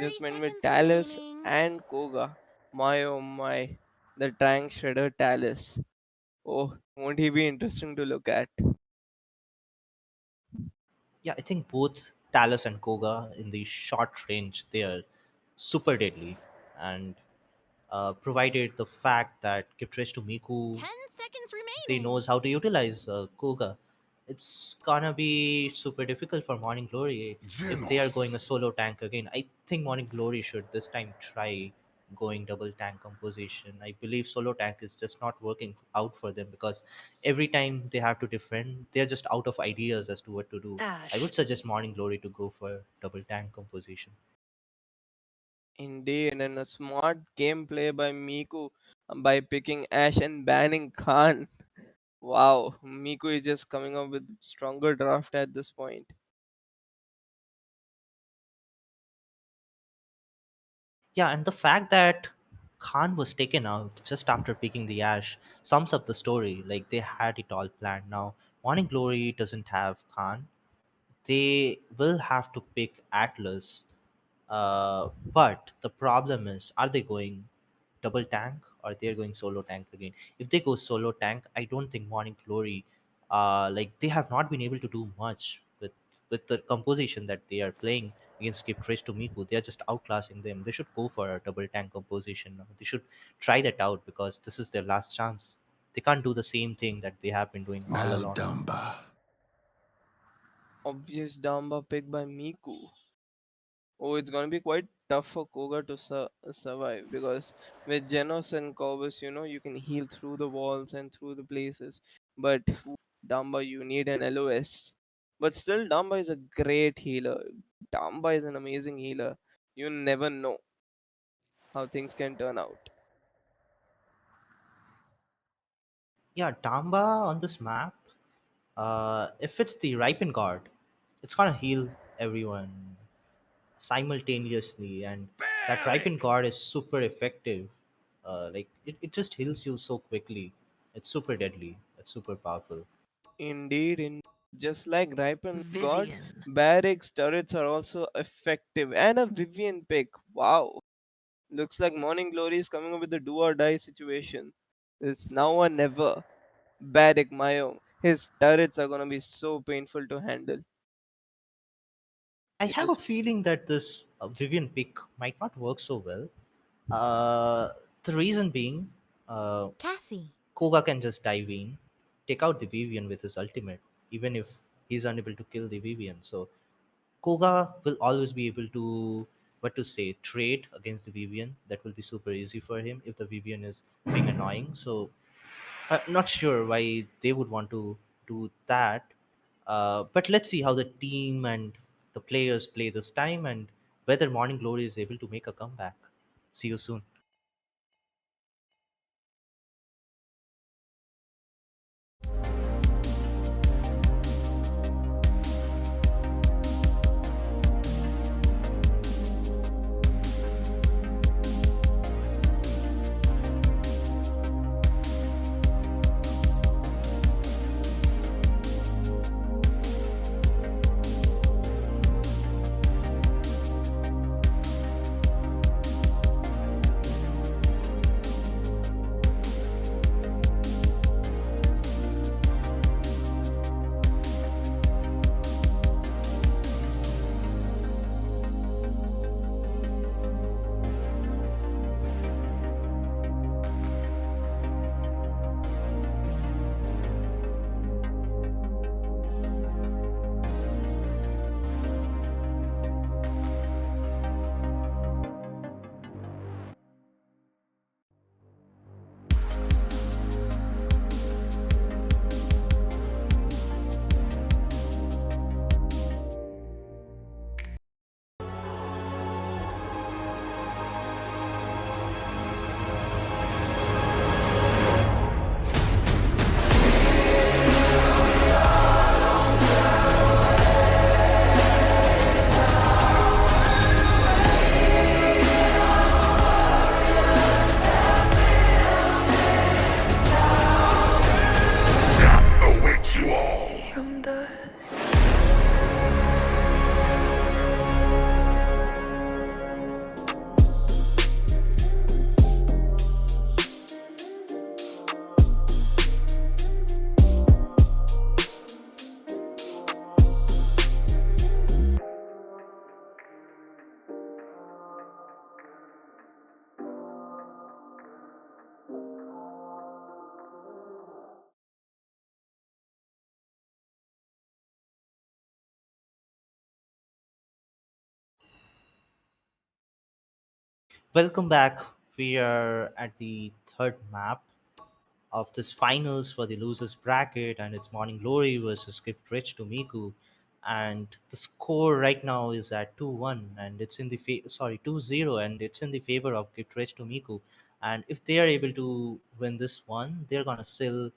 just went with seconds Talus remaining. and Koga. My oh my, the tank shredder Talus. Oh, won't he be interesting to look at? Yeah, I think both Talus and Koga in the short range they are super deadly, and provided the fact that Giftrish to Miku 10 seconds they remaining. knows how to utilize Koga. It's gonna be super difficult for Morning Glory if they are going Genos. a solo tank again. I think Morning Glory should this time try going double tank composition. I believe solo tank is just not working out for them because every time they have to defend, they're just out of ideas as to what to do. I Ash. would suggest Morning Glory to go for double tank composition. Indeed, and a smart gameplay by Miku by picking Ash and banning Khan. Wow, Miku is just coming up with stronger draft at this point. Yeah, and the fact that Khan was taken out just after picking the Ash sums up the story. Like they had it all planned. Now, Morning Glory doesn't have Khan. They will have to pick Atlas. But the problem is, are they going double tank or they're going solo tank again? If they go solo tank, I don't think Morning Glory, like they have not been able to do much with the composition that they are playing against Skip Trace to Miku. They are just outclassing them. They should go for a double tank composition now. They should try that out because this is their last chance. They can't do the same thing that they have been doing all along. Maldumba. Obvious Damba pick by Miku. Oh, it's gonna be quite tough for Koga to survive because with Genos and Corvus, you can heal through the walls and through the places. But Damba, you need an LOS. But still, Damba is a great healer. Damba is an amazing healer. You never know how things can turn out. Yeah, Damba on this map, if it's the Ripen Guard, it's gonna heal everyone simultaneously, and that Ripen Barrack. Guard is super effective. Like it just heals you so quickly. It's super deadly. It's super powerful. Indeed, just like Ripen God, Vivian. Barracks turrets are also effective. And a Vivian pick. Wow. Looks like Morning Glory is coming up with the do or die situation. It's now or never. Barrack Mayo. His turrets are gonna be so painful to handle. I You have a just feeling that this Vivian pick might not work so well. Uh, the reason being, uh, Cassie. Koga can just dive in, take out the Vivian with his ultimate, even if he's unable to kill the Vivian. So Koga will always be able to, what to say, trade against the Vivian. That will be super easy for him if the Vivian is being annoying. So I'm not sure why they would want to do that. But let's see how the team and the players play this time and whether Morning Glory is able to make a comeback. See you soon. Welcome back. We are at the third map of this finals for the losers bracket, and it's Morning Glory versus Gift Rich to Miku. And the score right now is at 2-1, and it's in the 2-0, and it's in the favor of Gift Rich to Miku. And if they are able to win this one, they're gonna seal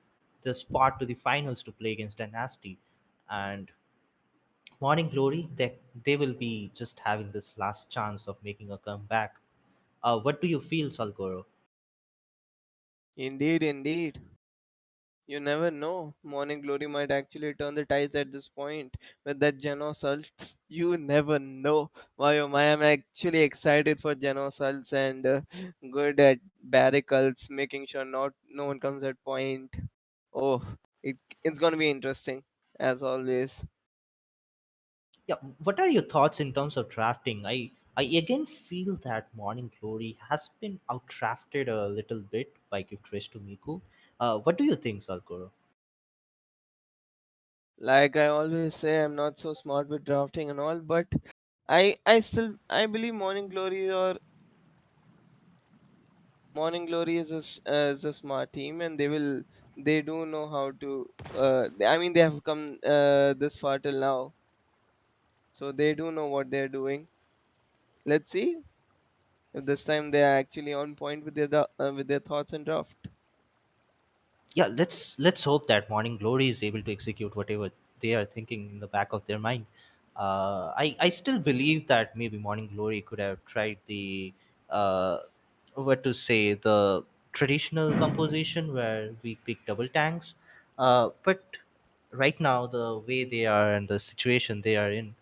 the spot to the finals to play against Dynasty. And Morning Glory, they will be just having this last chance of making a comeback. What do you feel, Salkoro? Indeed, indeed. You never know. Morning Glory might actually turn the tides at this point with that Genosult. You never know. Why, oh my, I'm actually excited for Genosults and good at barricades, making sure not no one comes at point. Oh, it's gonna be interesting as always. Yeah, what are your thoughts in terms of drafting? I again feel that Morning Glory has been outdrafted a little bit by Gift Race to Miku. What do you think, Salkoro? Like I always say, I'm not so smart with drafting and all, but I believe Morning Glory is a smart team, and they do know how to. I mean, they have come this far till now, so they do know what they're doing. Let's see if this time they are actually on point with with their thoughts and draft. Yeah, let's hope that Morning Glory is able to execute whatever they are thinking in the back of their mind. I still believe that maybe Morning Glory could have tried the uh, what to say, the traditional composition where we pick double tanks, but right now the way they are and the situation they are in,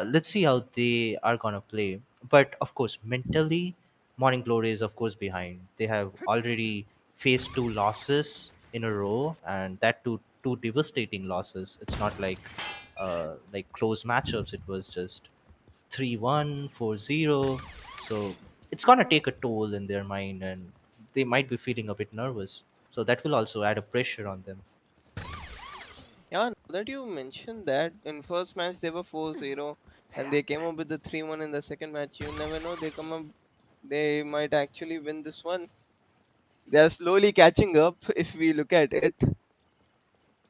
let's see how they are gonna play. But of course, mentally, Morning Glory is of course behind. They have already faced two losses in a row, and that two devastating losses. It's not like close matchups. It was just 3-1, 4-0. So it's gonna take a toll in their mind, and they might be feeling a bit nervous. So that will also add a pressure on them. Yeah, now that you mentioned that in first match they were 4-0, and they came up with the 3-1 in the second match. You never know, they might actually win this one. They are slowly catching up if we look at it.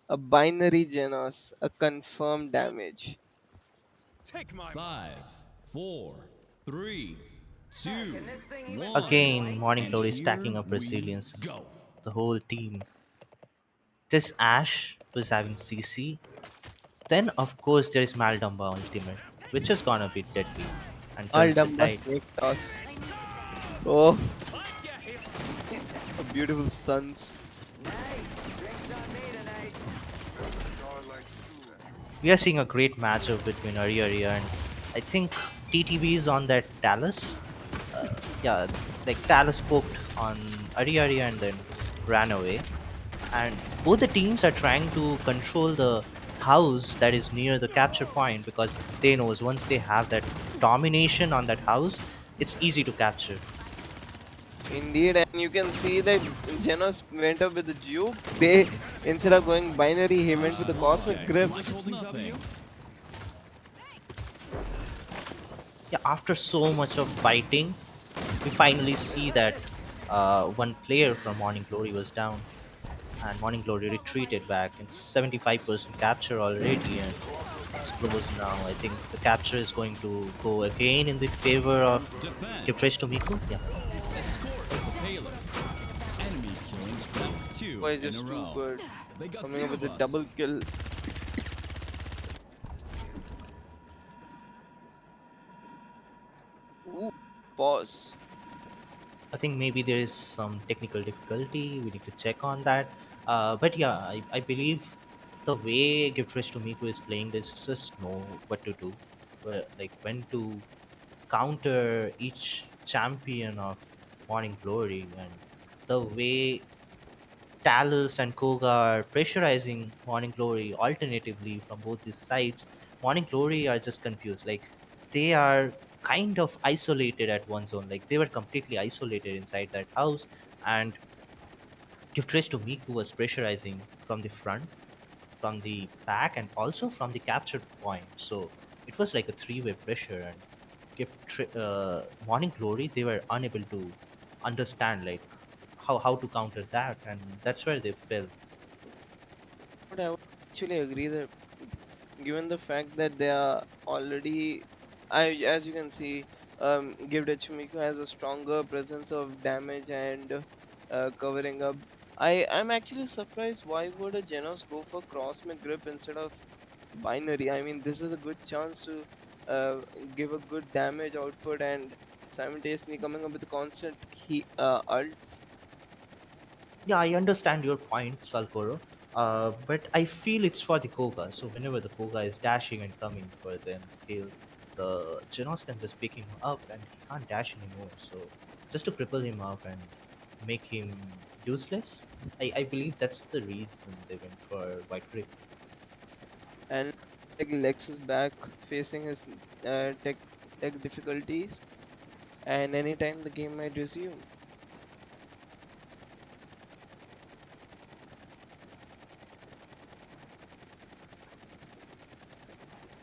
A binary Genos, a confirmed damage. Take my mark. Five, four, three, two, one, Again, Morning and Glory here stacking up we resilience. go. The whole team. This Ash was having CC. Then, of course, there is Maldumba Ultimate, which is gonna be deadly and turns the Aldamba tide. snake toss. Oh, Like you hit. a beautiful stunts. We are seeing a great matchup between Ari and I think TTV is on that Talus. Yeah, like Talus poked on Ari and then ran away. And both the teams are trying to control the house that is near the capture point because they knows once they have that domination on that house, it's easy to capture. Indeed, and you can see that Genos went up with the juke. They instead of going binary, he went with the cosmic Okay, grip. like it's nothing. Yeah, after so much of fighting, we finally see that one player from Morning Glory was down, and Morning Glory retreated back. It's 75% capture already, and it's close now. I think the capture is going to go again in the favor of Defend. Kiptresh Tomiku. Yeah. Escort the payload. Enemy killing spree. Boy Two is in a just too row. good. They got Coming two up with of a double us. kill. Ooh, pause. I think maybe there is some technical difficulty. We need to check on that. But yeah, I believe. The way Gift Rush to Miku is playing this, just know what to do. Like when to counter each champion of Morning Glory, and the way Talus and Koga are pressurizing Morning Glory alternatively from both these sides. Morning Glory are just confused. Like they are kind of isolated at one zone. Like they were completely isolated inside that house, and Gift Race to Miku was pressurizing from the front, from the back, and also from the captured point. So it was like a three-way pressure. And Morning Glory, they were unable to understand like how to counter that, and that's where they fell. But I would actually agree that given the fact that they are already, as you can see, Gift Miku has a stronger presence of damage and covering up. I'm actually surprised why would a Genos go for cross mid grip instead of binary. I mean, this is a good chance to uh, give a good damage output and simultaneously coming up with a constant ults. Yeah, I understand your point, Salkoro. But I feel it's for the Koga. So whenever the Koga is dashing and coming for them kill, the Genos can just pick him up and he can't dash anymore. So just to cripple him up and make him useless, I believe that's the reason they went for White Grip. And like Lex is back facing his tech difficulties, and anytime the game might resume.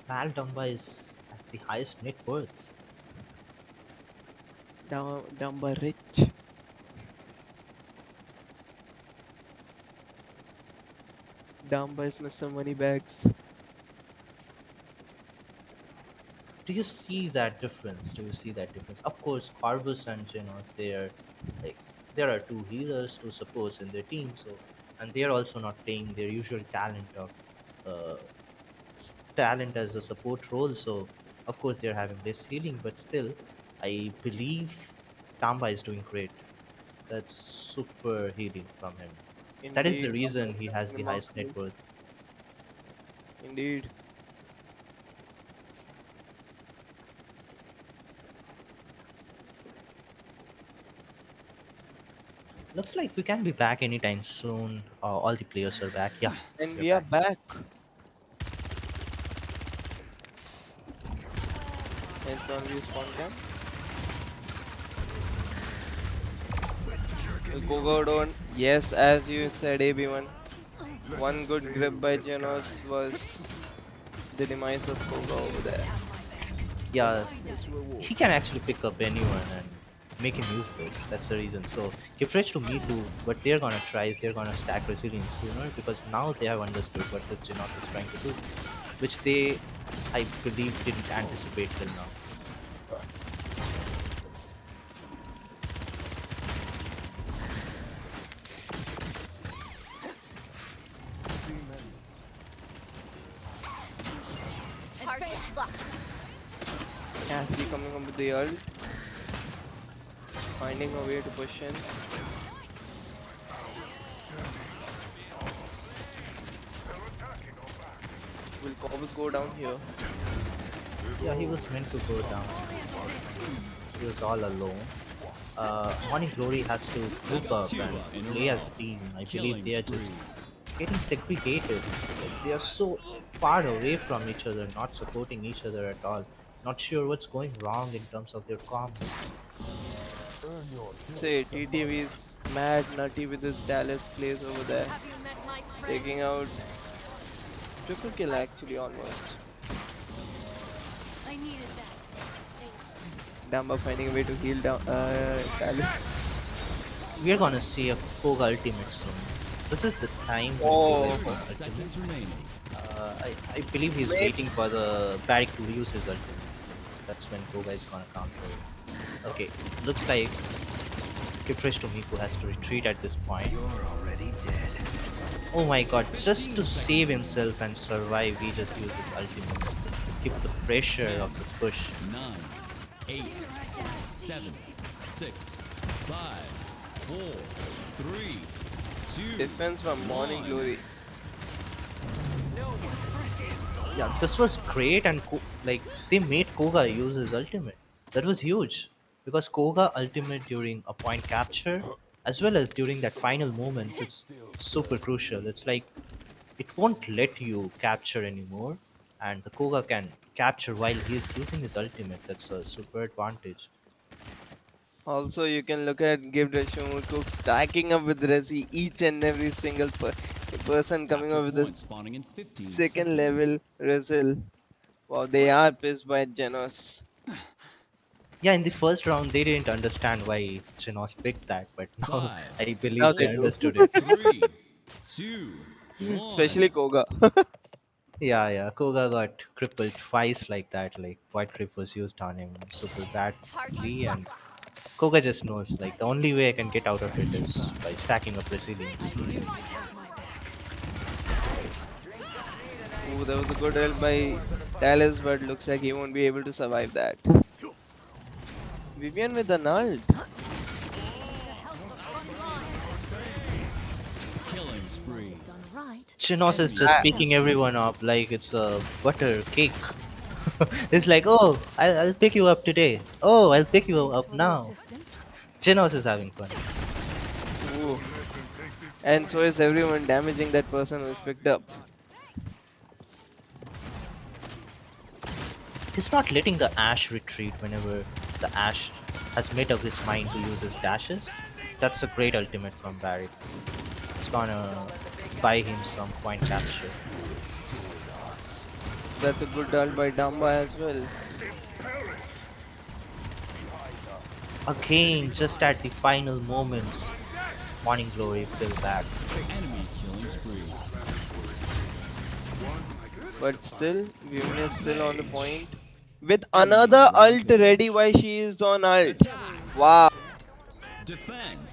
Mal Dumba is at the highest net worth. Dumba rich. Dumba is Mr. Moneybags. Do you see that difference? Do you see that difference? Of course, Corvus and Genos, they are like there are two healers, two supports in their team, so and they are also not playing their usual uh, talent as a support role. So of course they are having less healing, but still, I believe Tamba is doing great. That's super healing from him. That is the Indeed, Dumba reason is he has doing the highest net remarkable. worth. Indeed. Looks like we can be back anytime soon. All the players are back. Yeah, And we're we are back. back. It's on view spawn cam. Kogo don't. Yes, as you said, AB1. One good grip by Genos was the demise of Koga over there. Yeah, he can actually pick up anyone and make him useless. That's the reason. So give Rich to me too. What they're gonna try is they're gonna stack resilience sooner because now they have understood what this Genos is trying to do, which they, I believe, didn't anticipate till now. Target locked. Cassidy coming up with the ult, finding a way to push in. Will Corvus go down here? Yeah, he was meant to go down. He was all alone. Morning Glory has to group Got up two and in a play as row. a team. I believe Killing they are just spree. getting segregated. Like, they are so far away from each other, not supporting each other at all. Not sure what's going wrong in terms of their comms. Say TTV is mad nutty with his Dallas plays over there, Have you met my friend? taking out triple kill actually almost. I needed that. Damba finding a way to heal down Dallas. We are gonna see a Koga ultimate soon. This is the time when Koga is Oh, 30 going ultimate. seconds remaining. I believe he's wait. waiting for the Barrick to use his ultimate. That's when Koga is gonna counter it. Okay, looks like Kiptrish Tomiku has to retreat at this point. Oh my god, just to save himself and survive, he just used his ultimate to keep the pressure 10, of this push. 9, 8, 7, 6, 5, 4, 3, 2, Defense from Morning 1. Glory. Yeah, this was great, and like they made Koga use his ultimate. That was huge because Koga ultimate during a point capture, as well as during that final moments, it's super crucial. It's like it won't let you capture anymore, and the Koga can capture while he's using his ultimate. That's a super advantage. Also, you can look at Gift Cook stacking up with Resi, each and every single person coming Capture up with the point spawning in 15 second seconds. level Resil. Wow, they are pissed by Genos. Yeah, in the first round they didn't understand why Genos picked that, but now Five, I Now believe they they 4, do. understood it. 3, 2, Especially 1. Koga. Yeah, yeah. Koga got crippled twice like that. Like Void Grip was used on him super Target badly, and lock. Koga just knows like the only way I can get out of it is by stacking up resilience. Ooh, that was a good help by Dallas, but looks like he won't be able to survive that. Vivian with an ult. Killing spree. Done right. Chinos is Enemy just Ah, picking successful. everyone up like it's a butter cake. It's like, oh, I'll pick you up today. Oh, I'll pick you Thanks up for the now. assistance. Chinos is having fun. ooh. And so is everyone damaging that person who is picked up. He's not letting the Ash retreat whenever the Ash has made up his mind to use his dashes. That's a great ultimate from Barry. It's gonna buy him some point capture. That's a good ult by Damba as well. Again, just at the final moments, Morning Glory fell back. Enemy killing spree. But still, Vivian is still on the point. With Enemy another ult ready rampage. while she is on ult. Attack. Wow. Defend.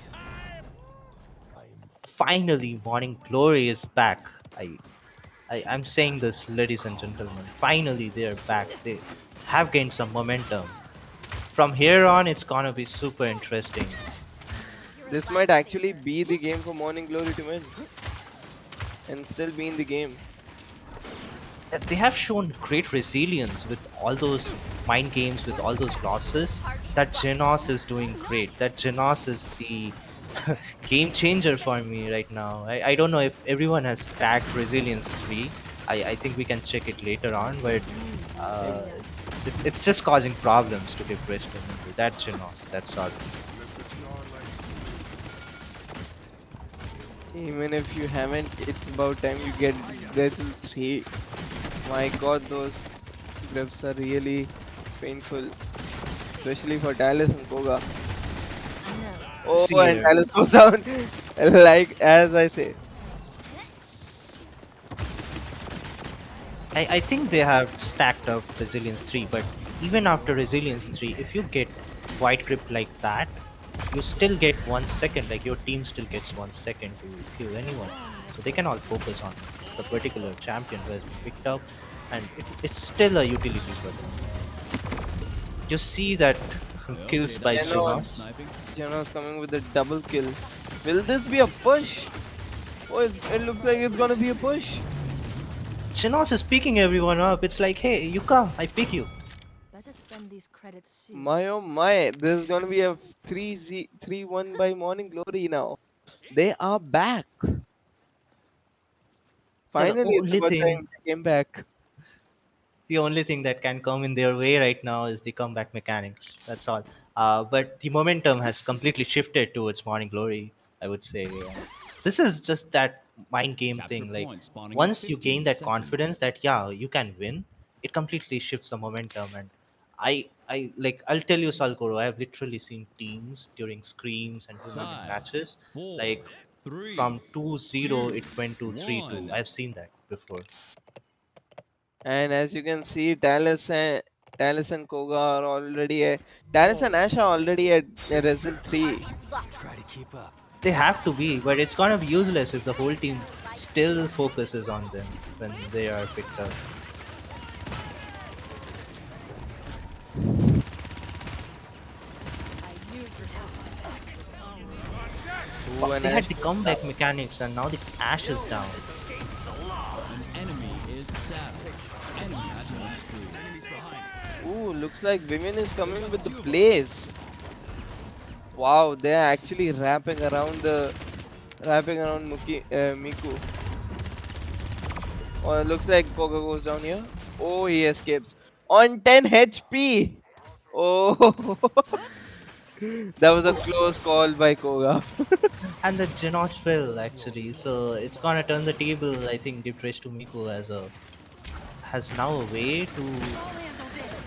Finally, Morning Glory is back. I'm saying this, ladies and gentlemen. Finally, they're back. They have gained some momentum. From here on, it's gonna be super interesting. This might actually be the game for Morning Glory to win. And still be in the game. They have shown great resilience with all those mind games, with all those losses. That Genos is doing great. That Genos is the game changer for me right now. I don't know if everyone has tagged Resilience 3. I think we can check it later on, but uh, it's just causing problems to get Brisbane into that Genos. That's all. Even if you haven't, it's about time you get Level 3. My god, those grips are really painful. Especially for Dallas and Koga. No. Oh, See and here. Dallas goes down. Like, as I say. I think they have stacked up Resilience 3, but even after Resilience 3, if you get White Grip like that, you still get 1 second, like your team still gets 1 second to kill anyone. So they can all focus on the particular champion who has been picked up, and it's still a utility for them. You see that kills Okay, by that was some Genos, Genos. sniping. Genos coming with a double kill. Will this be a push? Oh, it looks like it's gonna be a push. Genos is picking everyone up. It's like, hey, you come, I pick you. Better spend these credits soon. My oh my, this is gonna be a 3-1 by Morning Glory now. They are back. Yeah, the Finally, it's only about thing time they came back. the only thing that can come in their way right now is the comeback mechanics. That's all. But the momentum has completely shifted towards Morning Glory, I would say. And this is just that mind game Capture thing. Like point spawning in once you 15 gain that confidence seconds. that yeah you can win, it completely shifts the momentum. And I'll tell you, Salkoro, I have literally seen teams during screams and tournament 5, matches, 4, like 3, from 2-0 2, it went to 3-2. 1. I've seen that before. And as you can see, Dallas and Koga are already at, Dallas and Ash are already at Resin 3. Target lock. Try to keep up. They have to be, but it's gonna be useless if the whole team still focuses on them when they are picked up. I knew you'd Ooh, and They had Ash the goes down. comeback mechanics, and now the Ash is down. An enemy is savage. Ooh, looks like Vivian is coming with the plays. Wow, they're actually wrapping around Miku. Oh, it looks like Koga goes down here. Oh, he escapes on 10 HP. Oh, that was a close call by Koga. And the Genos fell actually, so it's gonna turn the table. I think Gift Race to Miku has now a way to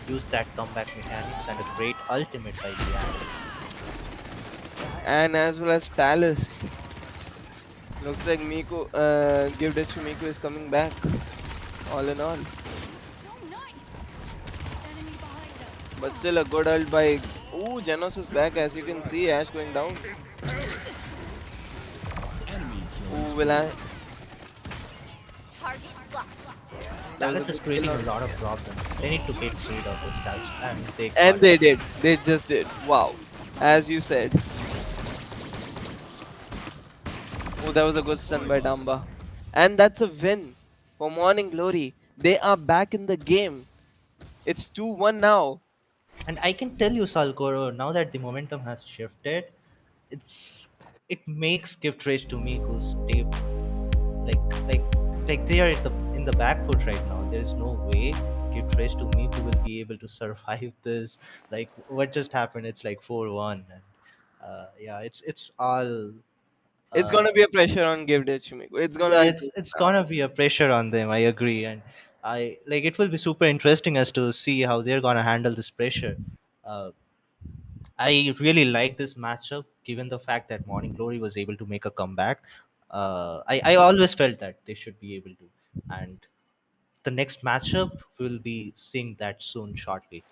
use that comeback mechanics and a great ultimate by Lian. And as well as Palace. Looks like Miku, Give Ditch to Miku is coming back. All in all. But still a good ult by. Ooh, Genos is back as you can see. Ash going down. Enemy killing Ooh, will spree. I? Target locked. That was a Palace is good kill creating a out. lot of problems. They need to get rid of this touch, and they And got it. they did. They just did. Wow. As you said. Oh, that was a good stun by Damba. And that's a win for Morning Glory. They are back in the game. It's 2-1 now. And I can tell you, Salkoro, now that the momentum has shifted, it's it makes Gift Race to Miku stable. Like like like they are in the back foot right now. There is no way Gift Race to Miku will be able to survive this. Like what just happened? It's like 4-1, and yeah, it's all. It's Uh, gonna be a pressure on Give Dechimiko. It's gonna yeah, be it's now. gonna be a pressure on them. I agree, and I like it will be super interesting as to see how they're gonna handle this pressure. Uh, I really like this matchup, given the fact that Morning Glory was able to make a comeback. I always felt that they should be able to, and the next matchup we'll be seeing that soon, shortly.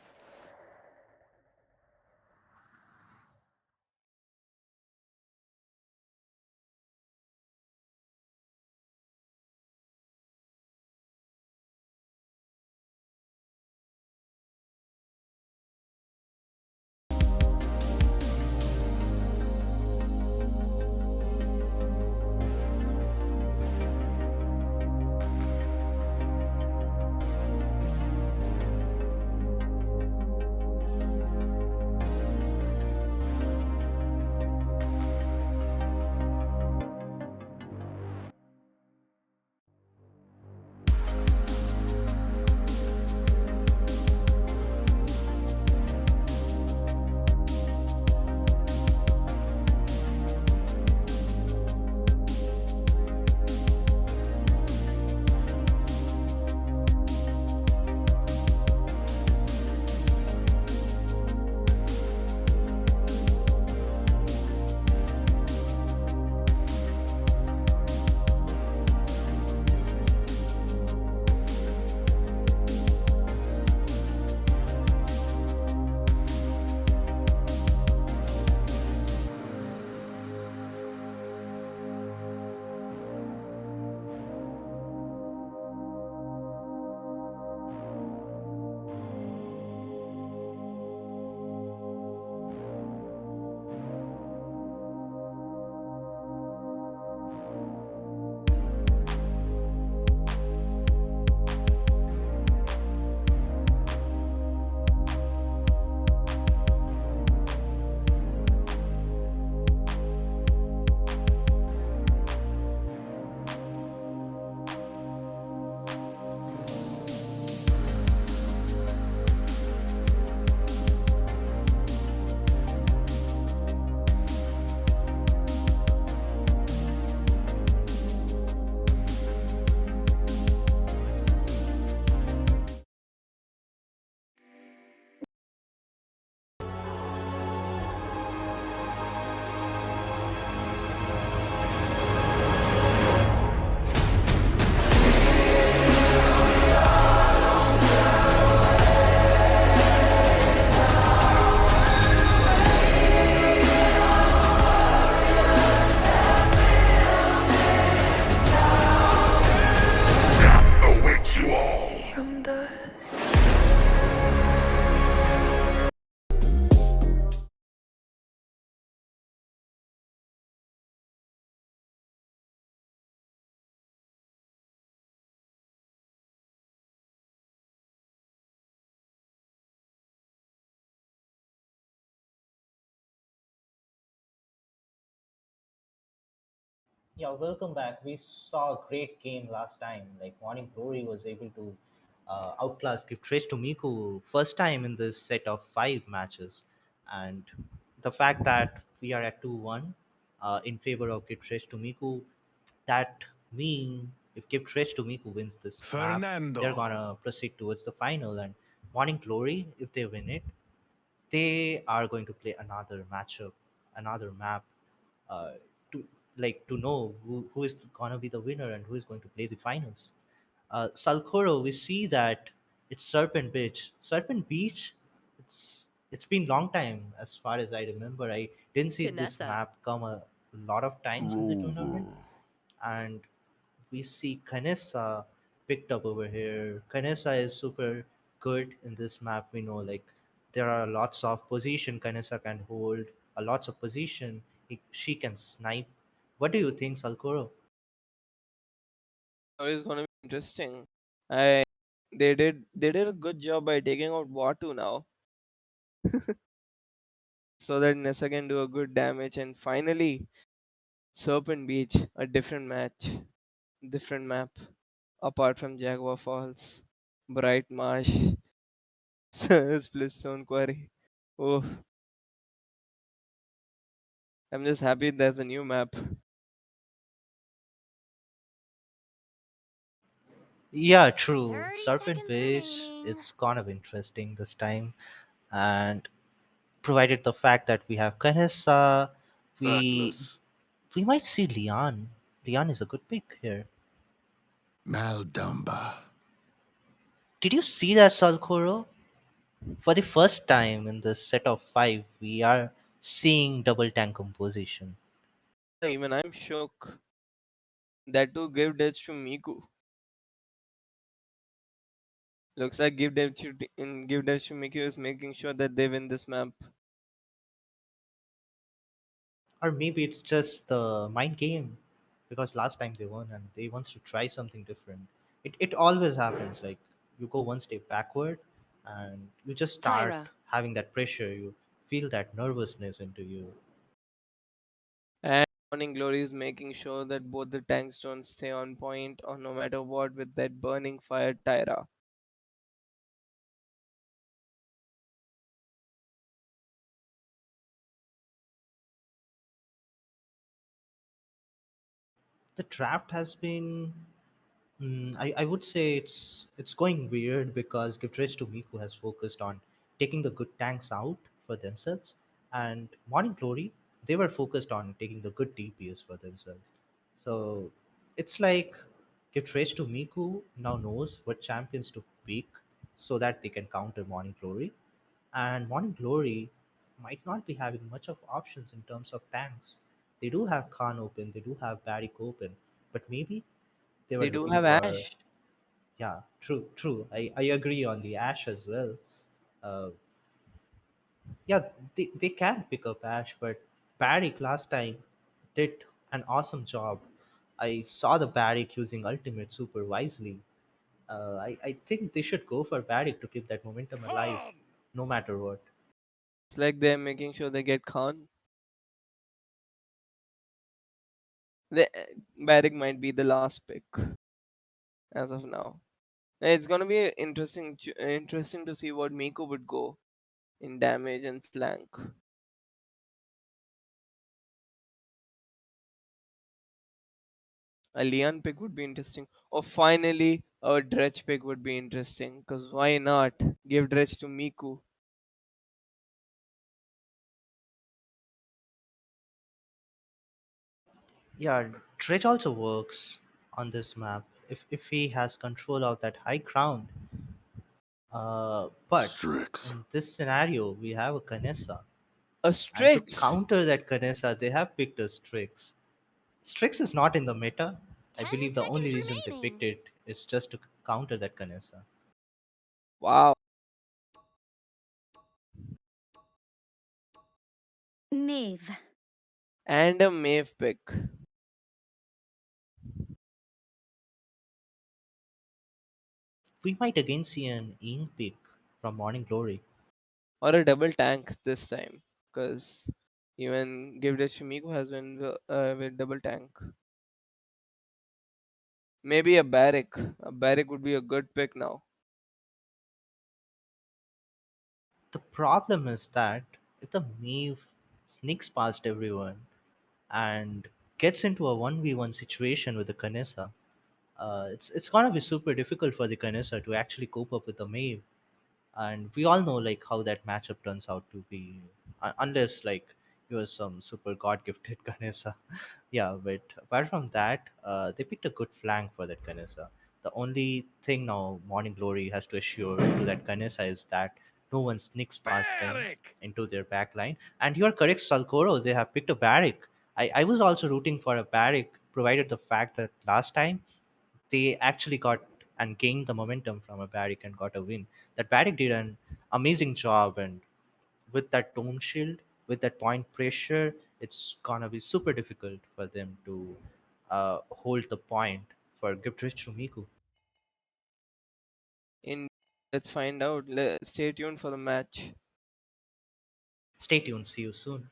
Yeah, welcome back. We saw a great game last time. Like Morning Glory was able to outclass Give Trace to Miku first time in this set of 5 matches, and the fact that we are at 2-1 in favor of Give Trace to Miku, that mean if Give Trace to Miku wins this map, they're Fernando. gonna proceed towards the final. And Morning Glory, if they win it, they are going to play another matchup, another map, uh, to to know who is gonna be the winner and who is going to play the finals. Salkoro, we see that it's Serpent Beach. Serpent Beach, it's been long time as far as I remember. I didn't see this Ganessa. map come a lot of times in the tournament, Grover. and we see Kanessa picked up over here. Kanessa is super good in this map. We know like there are lots of position Kanessa can hold, a lots of position she can snipe. What do you think, Salkoro? It's gonna be interesting. I they did a good job by taking out Watu now, so that Nessa can do a good damage. And finally, Serpent Beach, a different match, different map, apart from Jaguar Falls, Bright Marsh, Splitstone Quarry. Oh, I'm just happy there's a new map. Yeah, true. 30 Serpent seconds Beach, remaining. it's kind of interesting this time, and provided the fact that we have Kanessa, we Atlas. we might see Leon. Leon is a good pick here. Maldumba. Did you see that, Salkoro? For the first time in this set of 5, we are seeing double tank composition. Yeah, even I'm shook. That too give edge to Miku. Looks like give edge to Miku is making sure that they win this map. Or maybe it's just the mind game because last time they won and they wants to try something different. It always happens like you go one step backward and you just start Tyra. having that pressure, you feel that nervousness into you. And Morning Glory is making sure that both the tanks don't stay on point or no matter what with that burning fire Tyra. The draft has been I would say it's going weird because Giftridge to Miku has focused on taking the good tanks out for themselves, and Morning Glory they were focused on taking the good DPS for themselves. So it's like Giftridge to Miku now knows what champions to pick so that they can counter Morning Glory, and Morning Glory might not be having much of options in terms of tanks. They do have Khan open, they do have Barrick open, but maybe they were They do looking have for. Ash. Yeah, true, true. I agree on the Ash as well. Uh, yeah, they can pick up Ash, but Barrick last time did an awesome job. I saw the Barrick using ultimate super wisely. I think they should go for Barrick to keep that momentum alive, Come! no matter what. It's like they're making sure they get Khan. The Barrick might be the last pick as of now. It's gonna be interesting to see what Miko would go in damage and flank. A Leon pick would be interesting. Or finally, a Dredge pick would be interesting. Because why not? Give Dredge to Miku. Yeah, Dredge also works on this map if he has control of that high ground. But Strix. in this scenario, we have a Kanessa. A And to Strix! counter that Kanessa, they have picked a Strix. Strix is not in the meta. I 10 believe the only seconds reason they picked remaining. it is just to counter that Kanessa. Wow. Maeve. And a Maeve pick. We might again see an Ing pick from Morning Glory. Or a double tank this time. Because even Give Dredge to Miku has been with double tank. Maybe a barrack. A barrack would be a good pick now. The problem is that if the Maeve sneaks past everyone and gets into a 1v1 situation with the Kanessa, it's gonna be super difficult for the Kanessa to actually cope up with the Maeve. And we all know like how that matchup turns out to be, unless like he was some super god gifted Kanessa. Yeah, but apart from that, they picked a good flank for that Kanessa. The only thing now Morning Glory has to assure to that Kanessa is that no one sneaks past them Barrack! into their back line. And you are correct, Salkoro, they have picked a barrack. I was also rooting for a barrack, provided the fact that last time they actually got and gained the momentum from a barrack and got a win. That barrack did an amazing job, and with that dome shield, with that point pressure, it's gonna be super difficult for them to hold the point for Gift Rich to Miku. In Let's find out. Stay tuned for the match. Stay tuned. See you soon.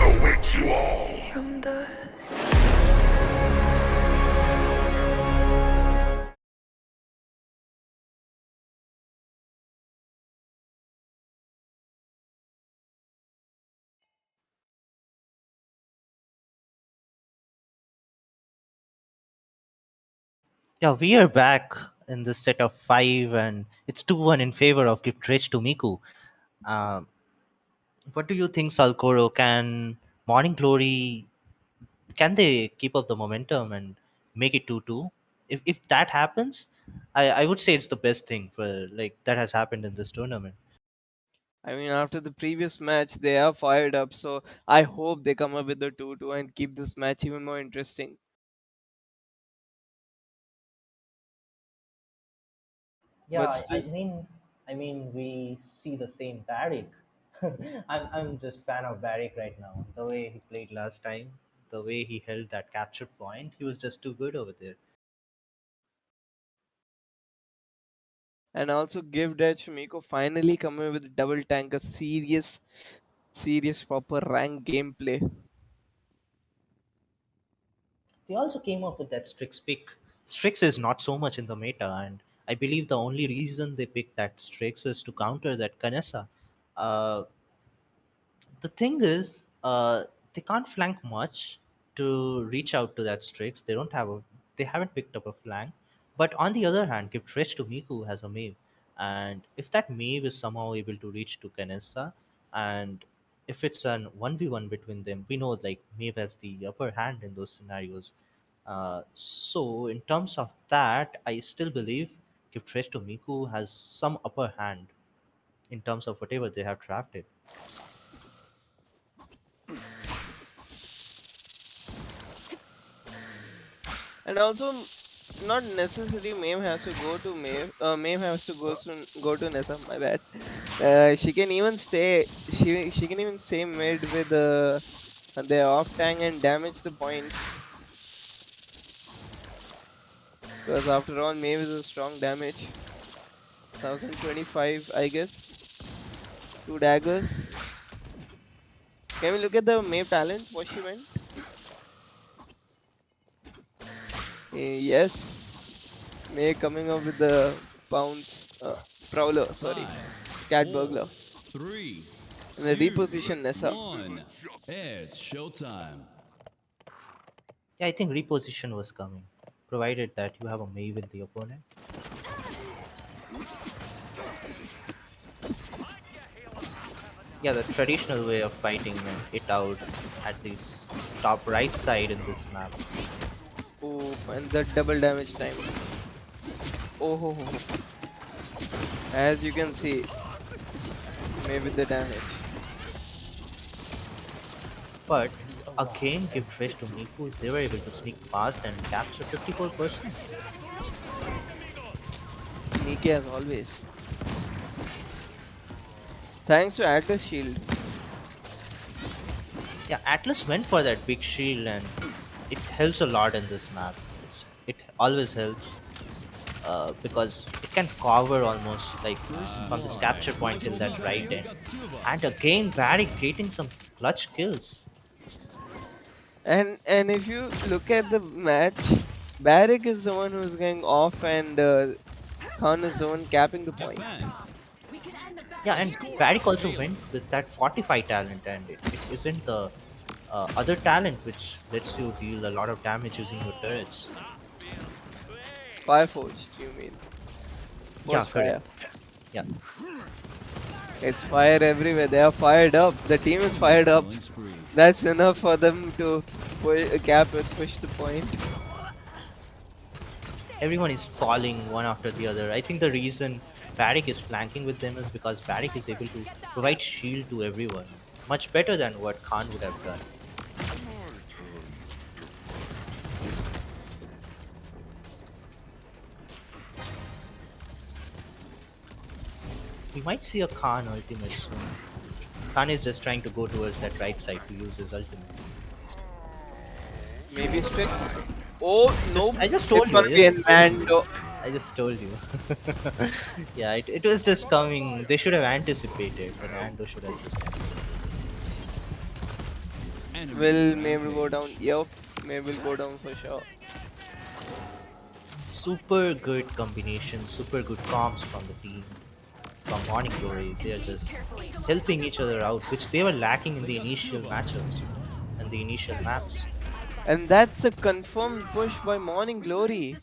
Awaits you all. Yeah, we are back in this set of five, and it's 2-1 in favor of Gift Rich to Miku. Um, what do you think, Salkoro? Can Morning Glory, can they keep up the momentum and make it 2-2? If that happens, I would say it's the best thing for like that has happened in this tournament. I mean, after the previous match, they are fired up. So I hope they come up with the 2-2 and keep this match even more interesting. Yeah, But still, I mean, we see the same barrack. I'm just fan of Barrick right now. The way he played last time, the way he held that capture point, he was just too good over there. And also give DREDGE MIKU finally coming with double tank, a serious proper rank gameplay. They also came up with that Strix pick. Strix is not so much in the meta, and I believe the only reason they picked that Strix is to counter that Kanessa. Uh, the thing is, they can't flank much to reach out to that Strix. They haven't picked up a flank. But on the other hand, give Thresh to Miku who has a Mave, and if that Mave is somehow able to reach to Kanessa, and if it's an 1v1 between them, we know like Mave has the upper hand in those scenarios. So in terms of that, I still believe give Thresh to Miku has some upper hand in terms of whatever they have drafted. And also, not necessarily Mame has to go to Mame. Mame has to go to Nessa. My bad. She can even stay. She can even stay mid with their off tank and damage the points. Because after all, Mame is a strong damage. 1025, I guess. Two daggers. Can we look at the Mame talent? What she went? Yes. May coming up with the pounce. Prowler, sorry. Five, Cat four, burglar. three, And the two, reposition Nessa. one. It's showtime. Yeah, I think reposition was coming, provided that you have a Mave in the opponent. Yeah, the traditional way of fighting it out at this top right side in this map. Oh, and the double damage time. Oh, ho, ho, ho. As you can see, maybe the damage. But again, give Thresh to Miku, they were able to sneak past and capture 54%. Nike as always. Thanks to Atlas Shield. Yeah, Atlas went for that big shield and it helps a lot in this map. It always helps because it can cover almost like First from this blood. capture point till that right end. Got two of And us. again, Varric getting some clutch kills. And if you look at the match, Barrick is the one who's going off and Khan is the one capping the point. Defend. Yeah, and Score. Varric also Halo. went with that 45 talent, and it isn't the other talent which lets you deal a lot of damage using your turrets. Fireforged, you mean? Yeah, Force correct. fire. Yeah, It's fire everywhere. They are fired up. The team is fired up. Killing spree. That's enough for them to cap it, push the point. everyone is falling one after the other. I think the reason Varric is flanking with them is because Varric is able to provide shield to everyone, much better than what Khan would have done. We might see a Khan ultimate soon. Khan is just trying to go towards that right side to use his ultimate. Maybe Strix. Oh, nope. I just It's told you. gonna be a Nando. I just told you. Yeah, it was just coming. They should have anticipated. The Nando should have just Enemy Will maybe go down? rampage. Yup, maybe will go down for sure. super good combination, super good comms from the team, from Morning Glory. They are just helping each other out, which they were lacking in the initial matchups and the initial maps. And that's a confirmed push by Morning Glory.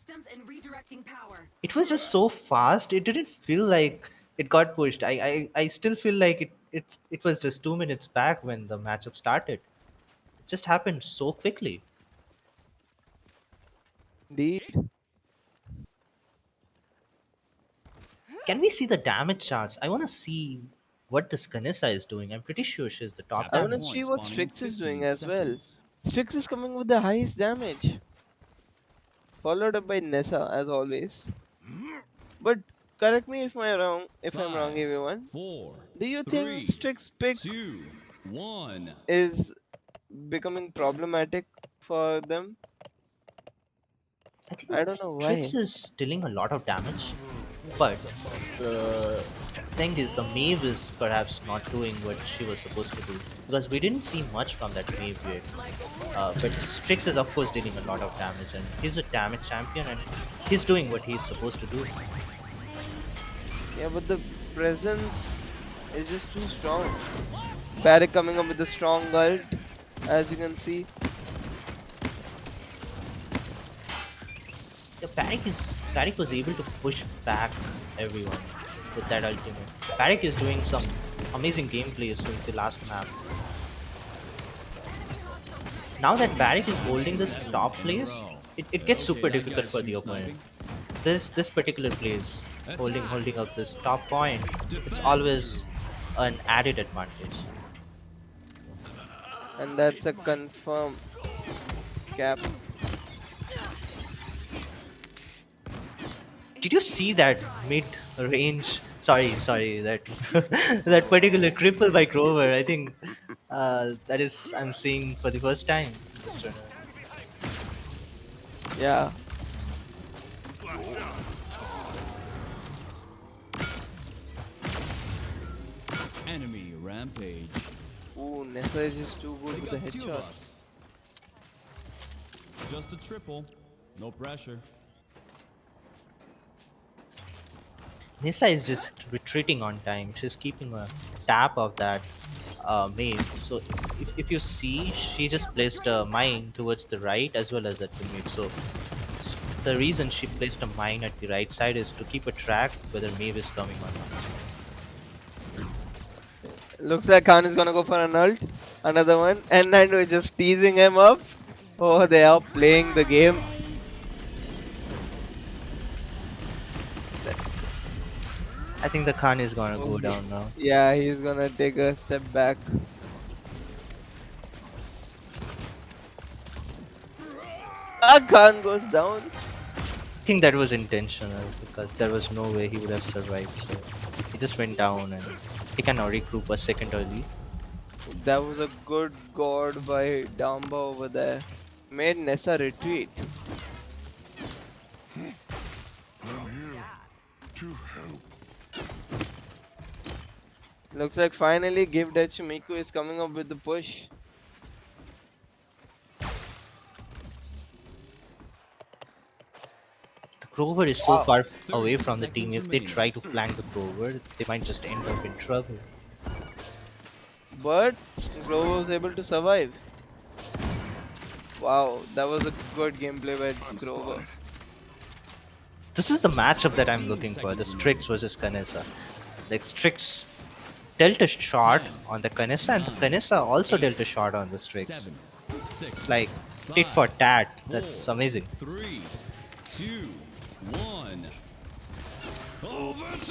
It was just so fast. It didn't feel like it got pushed. I still feel like it was just 2 minutes back when the matchup started. It just happened so quickly. Indeed. Can we see the damage charts? I want to see what this Kanessa is doing. I'm pretty sure she's the top I Capture wanna damage. see point what spawning in Strix is doing 15 as well. seconds. Strix is coming with the highest damage, followed up by Nessa as always. But correct me if I'm wrong. If I'm wrong, 5, everyone. 4, Do you think 3, Strix pick 2, 1. is becoming problematic for them? I think I don't know Strix why. is dealing a lot of damage, but the thing is, the Maeve is perhaps not doing what she was supposed to do because we didn't see much from that Maeve yet. But Strix is, of course, dealing a lot of damage, and he's a damage champion, and he's doing what he's supposed to do. Yeah, but the presence is just too strong. Barrick coming up with a strong ult, as you can see. Yeah, Barrick was able to push back everyone with that ultimate. Barrick is doing some amazing gameplay since the last map. Now that Barrick is holding this top In a place, row. it gets Okay, super that difficult guy's for the streak opponent. sniping. This particular place, holding up this top point, it's Defend. always an added advantage. And that's a confirm cap. Did you see that mid range? Sorry, that that particular cripple by Grover. I think that is I'm seeing for the first time in this tournament. Yeah. Enemy rampage. Ooh, Nessa is just too They good with the got 2 of headshots. us. Just a triple. No pressure. Nissa is just retreating on time. She's keeping a tap of that main. So if you see, she just placed a mine towards the right as well as at the mid. So the reason she placed a mine at the right side is to keep a track whether Maeve is coming or not. Looks like Khan is gonna go for an ult. Another one. And Nando is just teasing him up. Oh, they are playing the game. I think the Khan is gonna go Okay. down now. Yeah, he's gonna take a step back. Ah, Khan goes down. I think that was intentional because there was no way he would have survived. So he just went down and he can now regroup a second early. That was a good god by Damba over there. Made Nessa retreat. To help. Looks like finally Give DREDGE MIKU is coming up with the push. The Grover is so far 30 away from the team. seconds If they remaining. try to flank the Grover, they might just end up in trouble. But Grover was able to survive. Wow, that was a good gameplay by Grover. This is the matchup that I'm 15 looking for, the seconds Strix versus Kanessa. Like Strix dealt a shot 10, on the Kanessa and the 9, Kanessa also 8, dealt a shot on the Strix. 7, It's 6, like tit for 5, tat. 4, That's amazing. 3, 2, 1.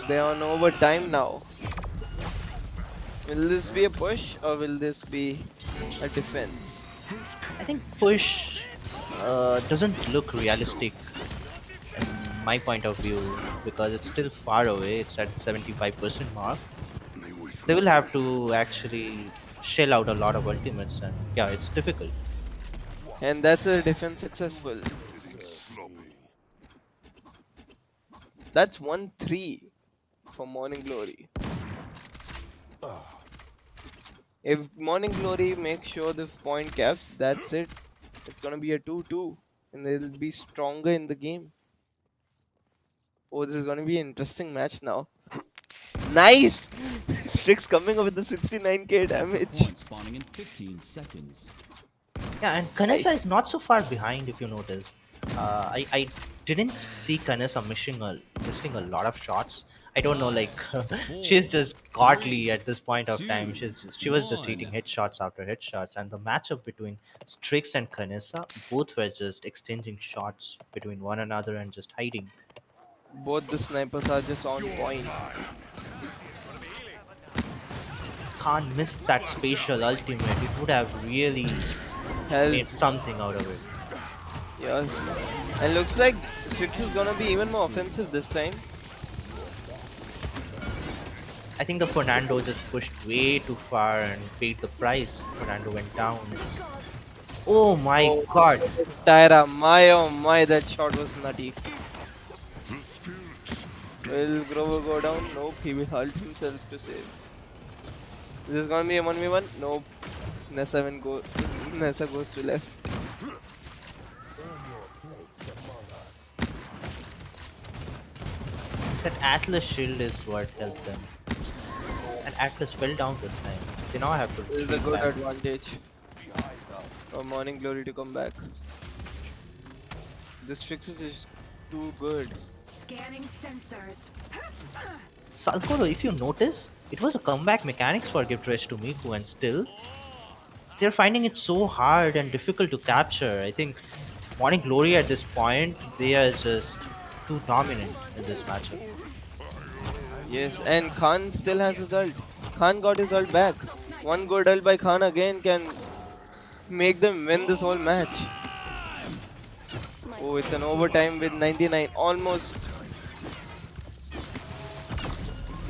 They are on overtime now. Will this be a push or will this be a defense? I think push doesn't look realistic in my point of view because it's still far away. It's at 75% mark. They whisper They will have to actually shell out a lot of ultimates, and yeah, it's difficult. And that's a defense successful. slowly. That's 1-3 for Morning Glory. If Morning Glory makes sure the point caps, that's it. It's gonna be a 2-2 and they'll be stronger in the game. Oh, this is gonna be an interesting match now. Nice! Strix coming up with the 69k damage. Point spawning in 15 seconds. Yeah, and Kanessa is not so far behind if you notice. I didn't see Kanessa missing a lot of shots. I don't know, like she's just godly at this point of time. She was just hitting 1. headshots after headshots, and the matchup between Strix and Kanessa, both were just exchanging shots between one another and just hiding. Both the snipers are just on point. Can't miss that spatial ultimate. It would have really made Help. something out of it. Yes. And looks like Strix is gonna be even more offensive this time. I think the Fernando just pushed way too far and paid the price. Fernando went down. Oh my Oh, god. Tyra, my oh my, that shot was nutty. The spirits Will Grover go down? Nope, he will halt himself to save. This is gonna be a 1v1? Nope. Nessa, Nessa goes to left. Earn your place among us. That Atlas shield is what helped them. And Atlas fell down this time. They now have to This is a retreat good back. advantage Behind us. for Morning Glory to come back. This fixes is too good. Scanning sensors. Salkoro, if you notice, it was a comeback mechanics for Gift Rush to Miku, and still, they're finding it so hard and difficult to capture. I think Morning Glory at this point, they are just too dominant in this matchup. Yes, and Khan still has his ult. Khan got his ult back. One good ult by Khan again can make them win this whole match. My Oh, it's an ultimate. overtime with 99. Almost.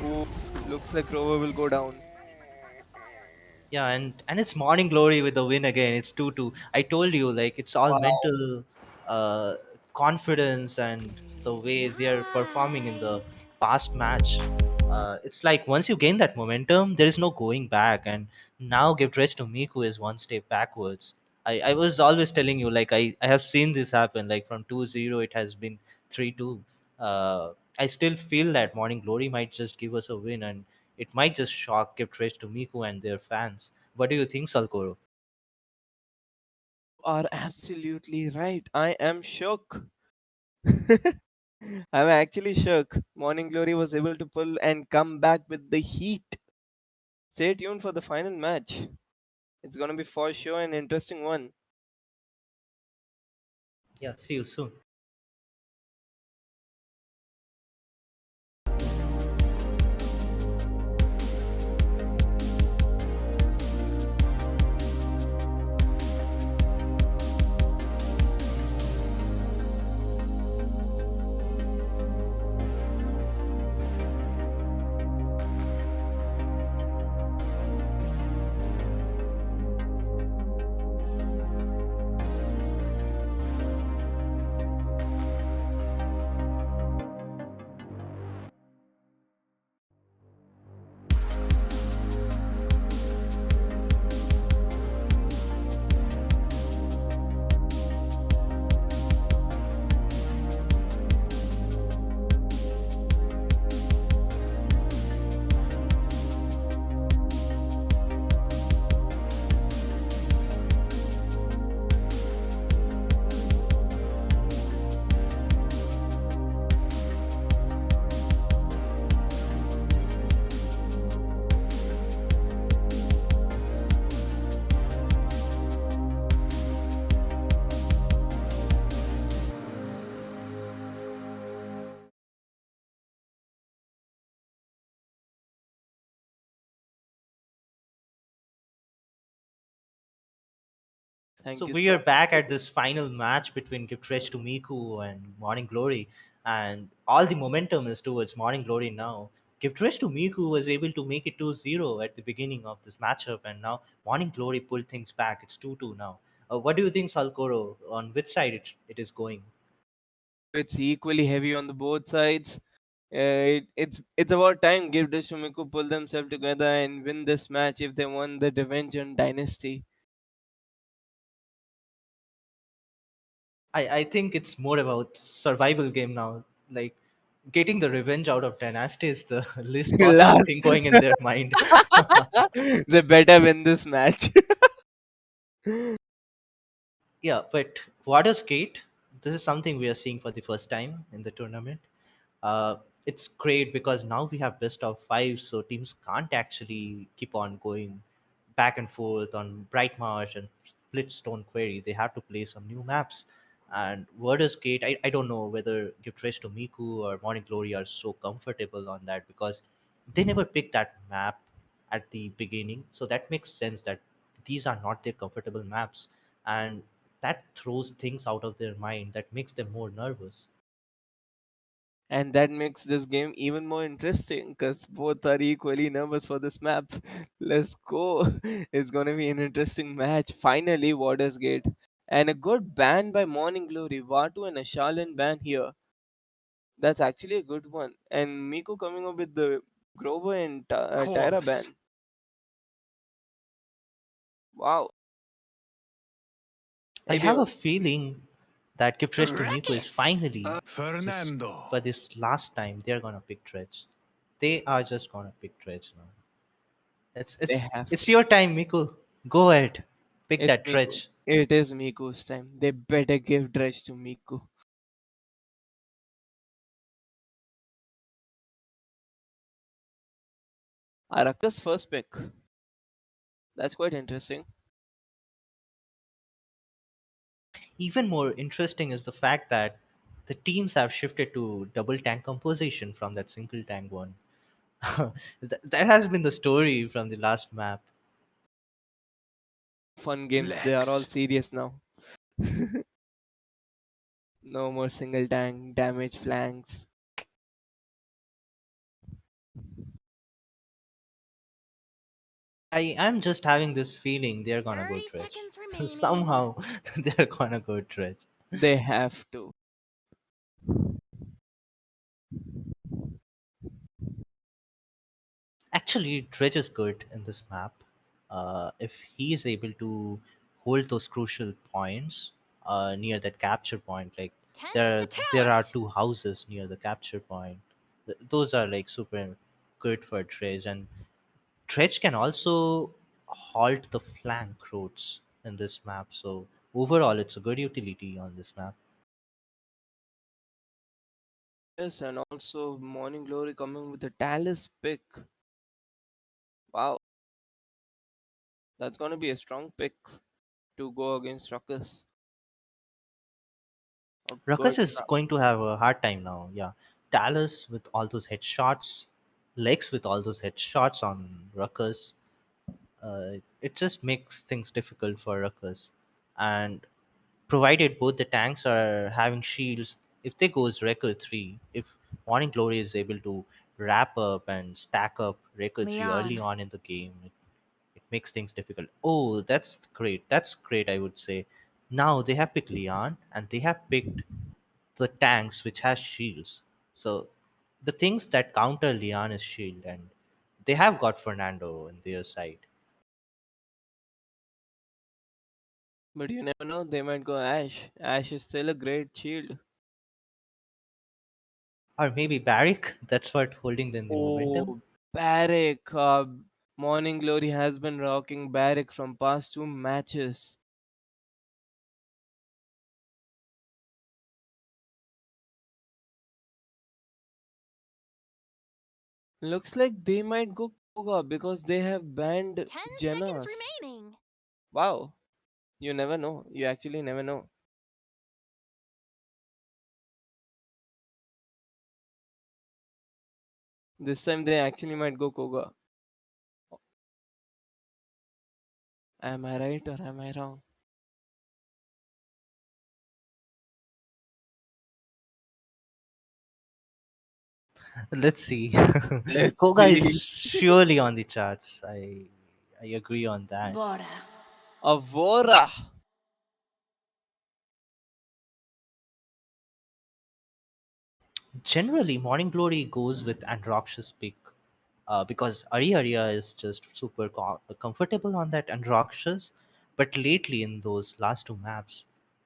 Oh, looks like Rover will go down. Yeah, and it's Morning Glory with the win again. It's 2-2. I told you, like, it's all Wow. mental uh, confidence and the way they're performing in the Night. past match. It's like once you gain that momentum, there is no going back. And now Give Dredge to Miku is one step backwards. I was always telling you, like, I have seen this happen. Like, from 2-0, it has been 3-2. I still feel that Morning Glory might just give us a win, and it might just shock Gift Rage to Miku and their fans. What do you think, Salkoro? Are absolutely right. I am shook. I'm actually shook. Morning Glory was able to pull and come back with the heat. Stay tuned for the final match. It's gonna be for sure an interesting one. Yeah, see you soon. Thank So you we so are much. back at this final match between Gift Rage to Miku and Morning Glory, and all the momentum is towards Morning Glory now. Gift Rage to Miku was able to make it 2-0 at the beginning of this matchup, and now Morning Glory pulled things back. It's 2-2 now. What do you think, Salkoro? On which side it is going? It's equally heavy on the both sides. It's about time give the Shumiku pull themselves together and win this match if they won the Revenge on Dynasty. I think it's more about survival game now. Like getting the revenge out of Dynasty is the least possible thing Last, going in their mind. they better win this match. Yeah, but Water Skate, this is something we are seeing for the first time in the tournament. Uh, it's great because now we have best of five, so teams can't actually keep on going back and forth on Bright Marsh and Split Stone Quarry. They have to play some new maps. And Worders Gate, I don't know whether Gift Race to Miku or Morning Glory are so comfortable on that because they never picked that map at the beginning. So that makes sense that these are not their comfortable maps. And that throws things out of their mind that makes them more nervous. And that makes this game even more interesting because both are equally nervous for this map. Let's go. It's gonna be an interesting match. Finally, Waters Gate. And a good ban by Morning Glory. Vatu and a Shaolin ban here. That's actually a good one. And Miku coming up with the Grover and Tyra Course. ban. Wow. I have a Ideal. feeling that Gift Rush to Miku is Ruckus! finally just Fernando. for this last time they're gonna pick Dredge. They are just gonna pick Dredge now. It's They it's have it's to. your time, Miku. Go ahead, pick It's that Miku. Dredge. It is Miku's time. They better give Dredge to Miku. Araka's first pick. That's quite interesting. Even more interesting is the fact that the teams have shifted to double tank composition from that single tank one. That has been the story from the last map. Fun games. They are all Legs. serious now. No more single tank, damage flanks. I am just having this feeling they're gonna go 30 Dredge. seconds remaining. Somehow they're gonna go Dredge. They have to. Actually, Dredge is good in this map. If he is able to hold those crucial points near that capture point, like 10 there are fatalities! two houses near the capture point. Those are like super good for Dredge, and Dredge can also halt the flank roads in this map. So overall, it's a good utility on this map. Yes, and also Morning Glory coming with a Talus pick. Wow, that's gonna be a strong pick to go against Ruckus. A good Ruckus is trap. going to have a hard time now. Yeah, Talus with all those headshots, Lex with all those headshots on Ruckus. It just makes things difficult for Ruckus. And provided both the tanks are having shields, if they goes Wrecker 3, if Morning Glory is able to wrap up and stack up Wrecker 3 early Leon. on in the game, it makes things difficult. Oh, that's great. That's great, I would say. Now they have picked Leon and they have picked the tanks which has shields. So the things that counter Leon is shield, and they have got Fernando on their side. But you never know, they might go Ash. Ash is still a great shield. Or maybe Barrick, that's what holding them the momentum. Oh, Barrack. Morning Glory has been rocking Barrack from past two matches. Looks like they might go Koga because they have banned 10 seconds Jenas. remaining. Wow, you never know. You actually never know. This time they actually might go Koga. Am I right or am I wrong? Let's see. Let's Koga is see. surely on the charts. I agree on that. Vola. Avora. Generally, Morning Glory goes with Androx's pick because Aria is just super comfortable on that Androxus. But lately, in those last two maps,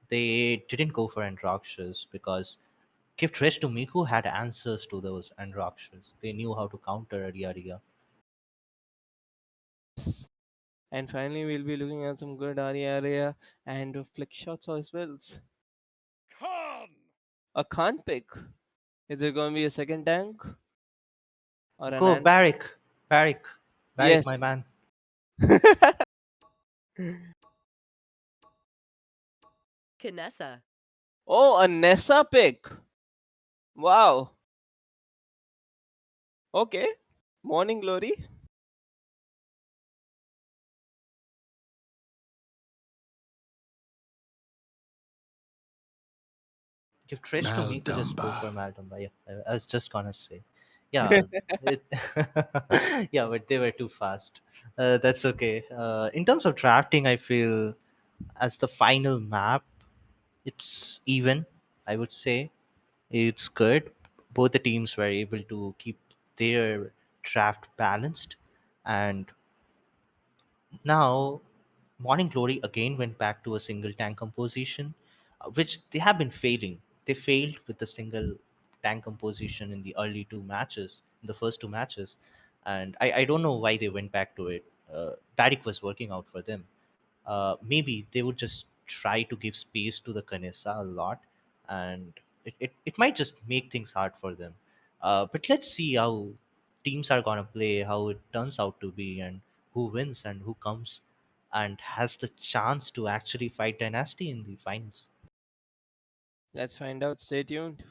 they didn't go for Androxus because Gift Rest to Miku had answers to those Androxus. They knew how to counter Aria. And finally, we'll be looking at some good area and flick shots as well. Khan. A Khan pick. Is it going to be a second tank or an Go, Ant? Barrick! Barrick! Barrick, Yes. my man. Canessa. Oh, a Nessa pick. Wow. Okay. Morning Glory. Give Trish to me, could just go Maldumba. for Maldumba. Yeah, I was just gonna say. Yeah, it, yeah, but they were too fast. That's okay. In terms of drafting, I feel as the final map, it's even. I would say it's good. Both the teams were able to keep their draft balanced, and now, Morning Glory again went back to a single tank composition, which they have been failing. They failed with the single tank composition in the early two matches, in the first two matches, and I don't know why they went back to it. Tariq was working out for them. Maybe they would just try to give space to the Kanesa a lot, and it might just make things hard for them. But let's see how teams are gonna play, how it turns out to be, and who wins and who comes and has the chance to actually fight Dynasty in the finals. Let's find out. Stay tuned.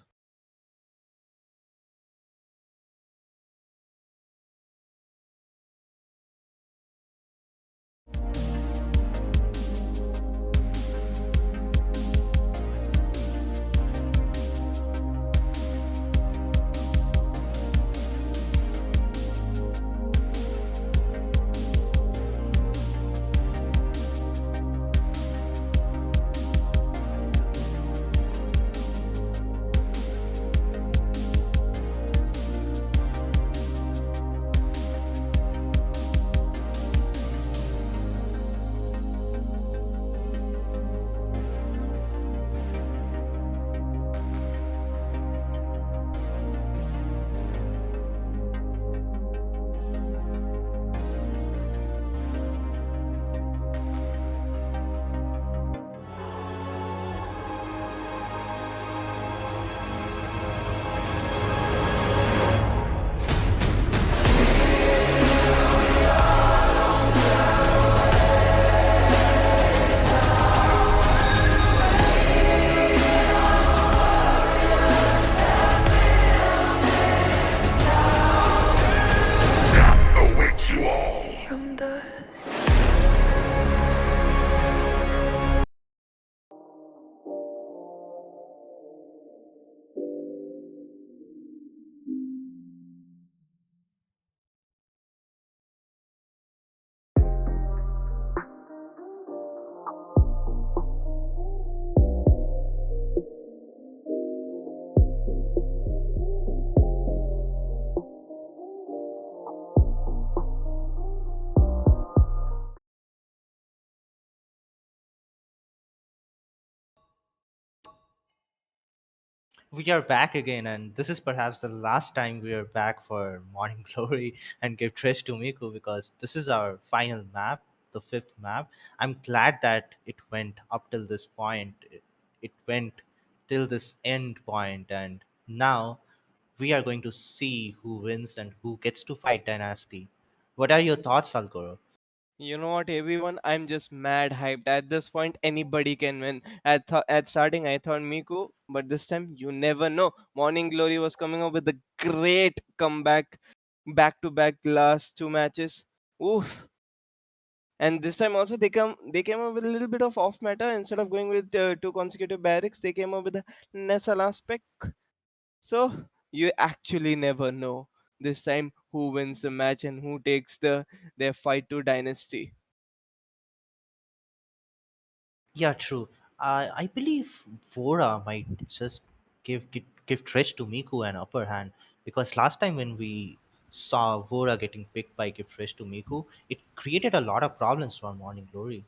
Awaits you all. From the We are back again, and this is perhaps the last time we are back for Morning Glory and Give Trish to Miku, because this is our final map, the fifth map. I'm glad that it went up till this point. It went till this end point, and now we are going to see who wins and who gets to fight Dynasty. What are your thoughts, Salkoro? You know what, everyone? I'm just mad hyped. At this point, anybody can win. At starting, I thought Miku, but this time, you never know. Morning Glory was coming up with a great comeback, back to back last two matches. Oof! And this time also they came up with a little bit of off meta. Instead of going with two consecutive barracks, they came up with a Nessa last pick. So you actually never know this time who wins the match and who takes their fight to Dynasty. Yeah, true. I believe Vora might just give Dredge to Miku an upper hand, because last time when we saw Vora getting picked by Give Dredge to Miku, it created a lot of problems for Morning Glory.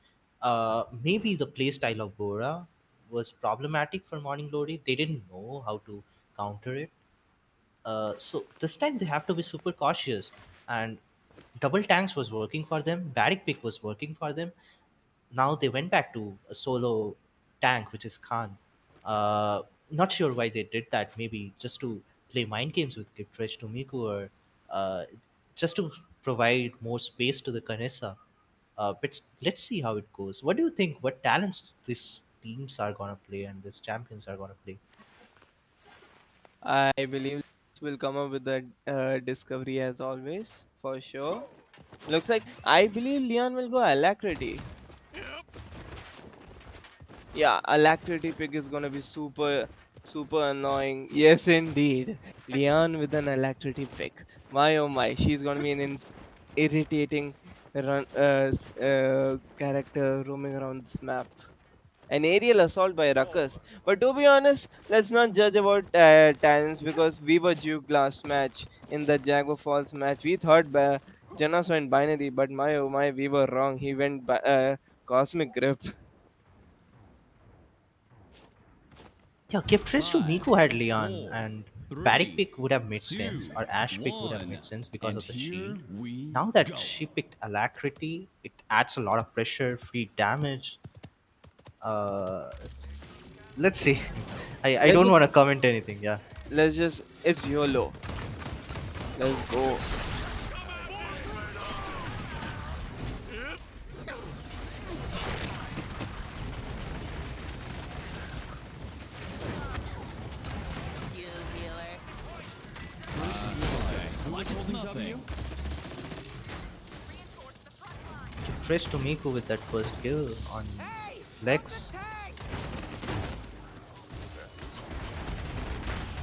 Maybe the playstyle of Vora was problematic for Morning Glory. They didn't know how to counter it. So this time they have to be super cautious, and double tanks was working for them. Barrack pick was working for them. Now they went back to a solo tank, which is Khan. Not sure why they did that. Maybe just to play mind games with Giftresh to Miku, or uh, just to provide more space to the Kanesa. But let's see how it goes. What do you think? What talents these teams are gonna play and these champions are gonna play? I believe will come up with the discovery as always for sure. Looks like I believe Leon will go Alacrity. Yeah, Alacrity pick is gonna be super Super annoying. Yes, indeed. Leon with an alacrity pick. My oh my, she's gonna be an irritating character roaming around this map. An aerial assault by Ruckus. But to be honest, let's not judge about talents because we were duped last match in the Jaguar Falls match. We thought Janos went binary, but my oh my, we were wrong. He went cosmic grip. Yeah, gift raise to Five, Miku had Leon, four, and Barrick three, pick would have made sense, two, or Ash pick would have made one. sense because And of the shield. here we Now that go. she picked Alacrity, it adds a lot of pressure, free damage. Uh, let's see. I Let's don't just, want to comment anything. Yeah, it's YOLO. Let's go. It's nothing. gift raise to Miku with that first kill on Lex.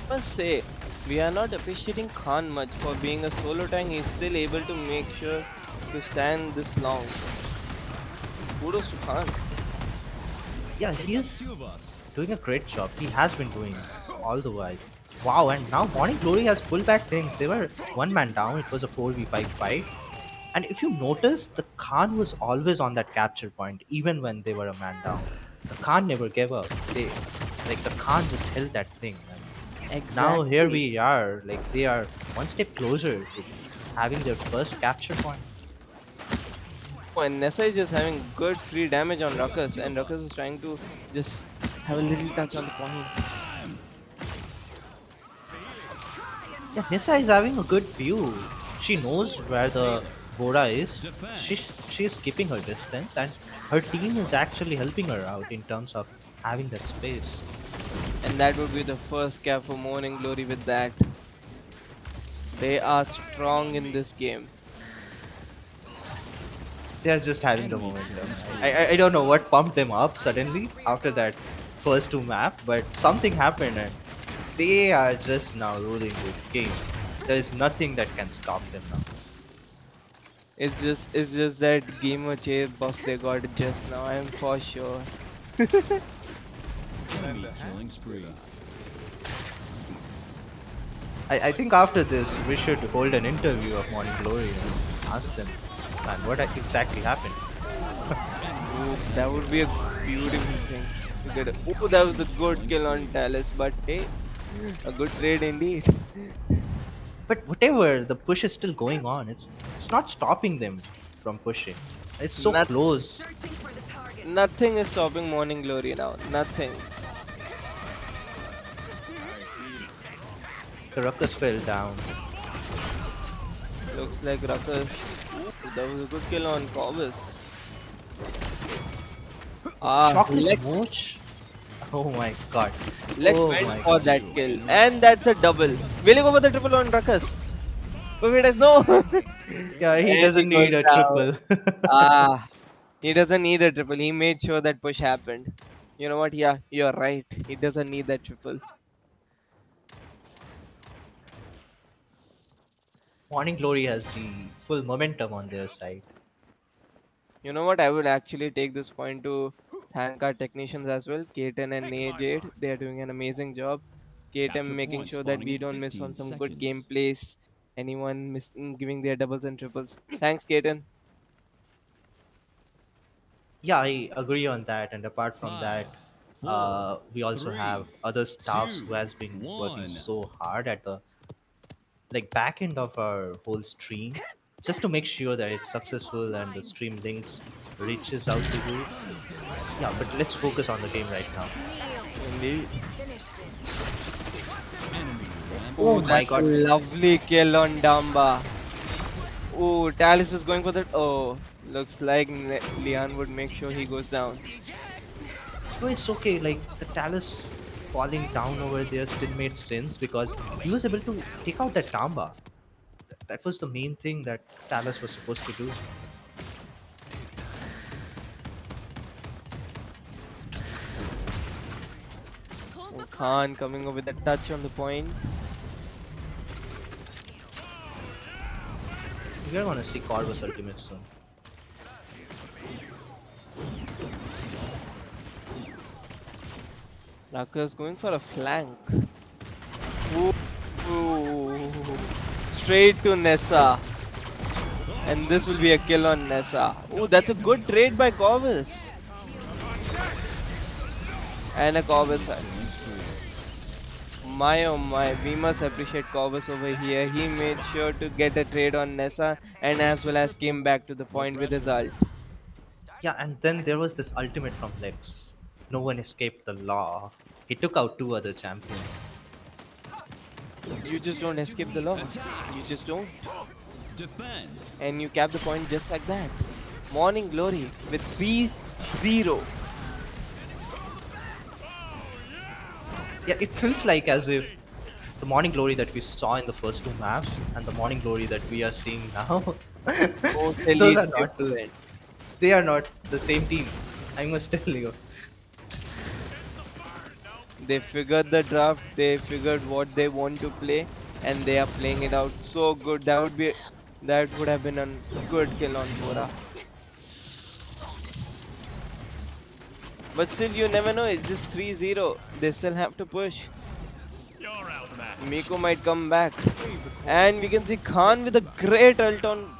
Must say, we are not appreciating Khan much for being a solo tank. He's still able to make sure to stand this long. Kudos to Khan. Yeah, Take out he's two of us. doing a great job. He has been doing all the while. Wow, and now Morning Glory has pulled back things. They were one man down. It was a 4v5 fight. And if you notice, the Khan was always on that capture point, even when they were a man down. The Khan never gave up. The Khan just held that thing. And now here Exactly. we are, like they are one step closer to having their first capture point. Oh, and Nessa is just having good free damage on Ruckus, and Ruckus is trying to just have a little touch on the point. Yeah, Nissa is having a good view. She knows where the Vola is. Defend. She's keeping her distance, and her team is actually helping her out in terms of having that space. And that would be the first cap for Morning Glory with that. They are strong in this game. They are just having the Enemy momentum. killing spree. I don't know what pumped them up suddenly after that first two map, but something happened and they are just now ruling this game. There is nothing that can stop them now. It's just that gamer chair buff they got just now. I'm for sure. Enemy killing spree. I think after this we should hold an interview of Morning Glory and ask them, man, what exactly happened? Ooh, that would be a beautiful thing to get. Oh, that was a good kill on Talus, but hey, a good trade indeed. But whatever, the push is still going on. It's not stopping them from pushing. It's so Not, close. Searching for the target. nothing is stopping Morning Glory now. Nothing. The Ruckus fell down. Looks like Ruckus. Ooh, that was a good kill on Corvus. Chocolate Lex, Mooch? Oh my god. Lex Oh went my for god. that kill, and that's a double. Will you go for the triple on Ruckus? But wait, no. Yeah, he And he doesn't goes need a down. triple. Ah, he doesn't need a triple. He made sure that push happened. You know what? Yeah, you're right. He doesn't need that triple. Morning Glory has the full momentum on their side. You know what? I would actually take this point to thank our technicians as well, Katen and NayJade. They are doing an amazing job. Katen Capture making point sure that spawning we in don't miss 15 on some good seconds. gameplays. Anyone giving their doubles and triples. Thanks, Katen. Yeah, I agree on that. And apart from that, Five, four, we also have three, other staffs who two, has been working one. so hard at the like back end of our whole stream, just to make sure that it's successful and the stream links reaches out to you. Yeah, but let's focus on the game right now. Kneel. Indeed. Finish this. Enemy Oh, Oh rampage. my that's a god. lovely kill on Damba. Oh, Talus is going for that. Oh, looks like Leon would make sure he goes down. No, it's okay. Like the Talus falling down over there still made sense because he was able to take out that Tamba. That was the main thing that Talus was supposed to do. Khan coming up with a touch on the point. We're gonna see Corvus ultimate soon. Ruckus going for a flank. Ooh. Straight to Nessa. And this will be a kill on Nessa. Oh, that's a good trade by Corvus. And a Corvus. My oh my, we must appreciate Corvus over here. He made sure to get a trade on Nessa and as well as came back to the point with his ult. Yeah, and then there was this ultimate from Lex. No one escaped the law. He took out two other champions. You just don't escape the law. You just don't. Defend. And you cap the point just like that. Morning Glory with 3-0. Yeah, it feels like as if the morning glory that we saw in the first two maps and the morning glory that we are seeing now, those Totally are not the, different. they are not the same team. I must tell you. They figured the draft, they figured what they want to play, and they are playing it out so good. That would have been a good kill on Vola. But still, you never know. It's just 3-0. They still have to push. You're outmatched. MIKU might come back. And we can see Khan with a great ult on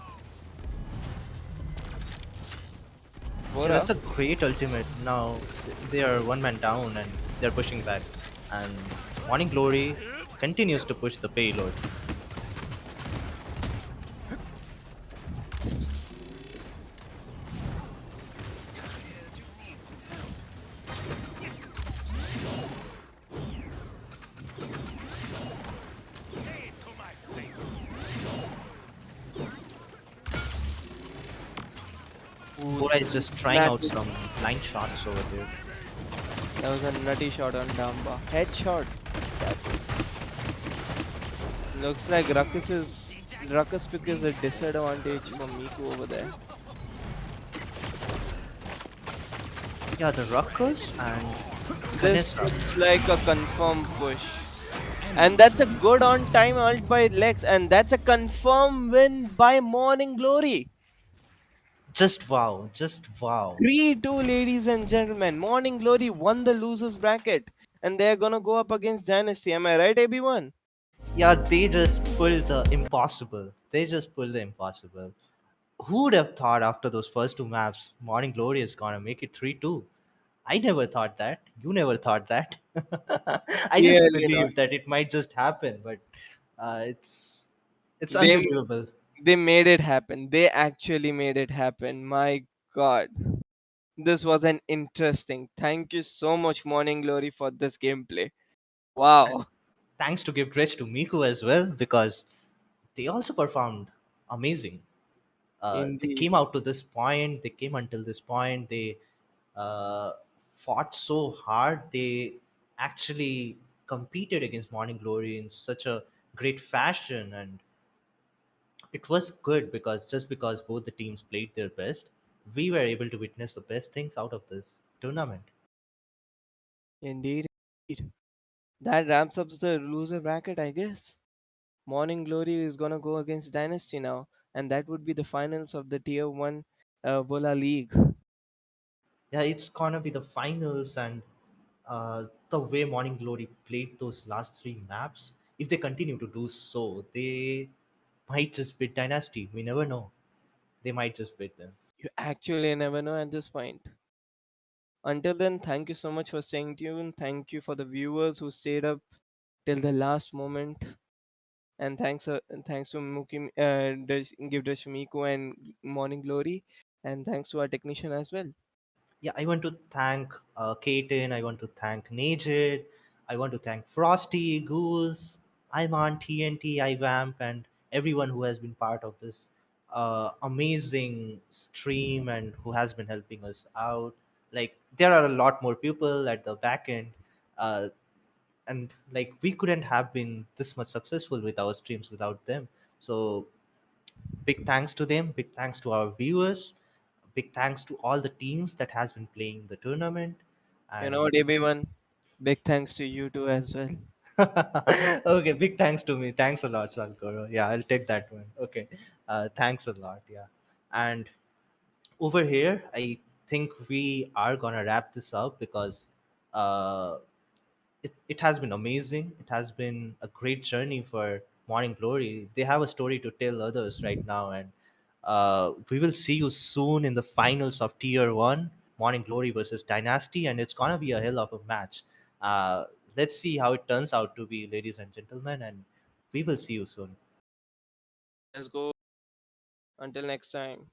Yeah, that's Vola. a great ultimate. Now they are one man down and they're pushing back. And morning glory continues to push the payload. Ooh, Bora is just trying that, out some line shots over there. that was a nutty shot on Damba. Headshot. That looks like Ruckus pick is a disadvantage for MIKU over there. Yeah, the Ruckers and This Ganesha. looks like a confirm push. And that's a good on time ult by Lex, and that's a confirm win by Morning Glory. Just wow, just wow. 3-2, ladies and gentlemen. Morning Glory won the losers bracket, and they're gonna go up against Dynasty. Am I right, everyone? Yeah, they just pulled the impossible. They just pulled the impossible. Who would have thought after those first two maps, Morning Glory is gonna make it 3-2? I never thought that. You never thought that. I just Clearly not. believed that it might just happen, but it's They unbelievable. they made it happen. They actually made it happen. My God, this was an interesting. Thank you so much, Morning Glory, for this gameplay. And Wow, thanks to give credit to Miku as well because they also performed amazing. They indeed. came out to this point. They came until this point. They uh, fought so hard. They actually competed against Morning Glory in such a great fashion, and it was good because just because both the teams played their best, we were able to witness the best things out of this tournament. Indeed. That wraps up the loser bracket, I guess. Morning Glory is gonna go against Dynasty now, and that would be the finals of the Tier 1 Vola League. Yeah, it's gonna be the finals, and the way Morning Glory played those last three maps, if they continue to do so, they might just beat Dynasty. We never know. They might just beat them. You actually never know at this point. Until then, thank you so much for staying tuned. Thank you for the viewers who stayed up till the last moment. And thanks to Mukimi, Give Miku and Morning Glory. And thanks to our technician as well. Yeah, I want to thank Katen. I want to thank NayJade. I want to thank Frosty, Goose, Iman, TNT, iVamp, and everyone who has been part of this amazing stream and who has been helping us out. Like, there are a lot more people at the back end. Uh, and like we couldn't have been this much successful with our streams without them. So big thanks to them, big thanks to our viewers, big thanks to all the teams that has been playing the tournament. You know And what, everyone? Big thanks to you too as well. Okay, big thanks to me. Thanks a lot, Salkoro. Yeah, I'll take that one. Okay, thanks a lot. Yeah, and over here, I think we are gonna wrap this up because uh, it has been amazing. It has been a great journey for Morning Glory. They have a story to tell others right now, and we will see you soon in the finals of Tier 1, Morning Glory versus Dynasty, and it's gonna be a hell of a match. Uh, let's see how it turns out to be, ladies and gentlemen, and we will see you soon. Let's go. Until next time.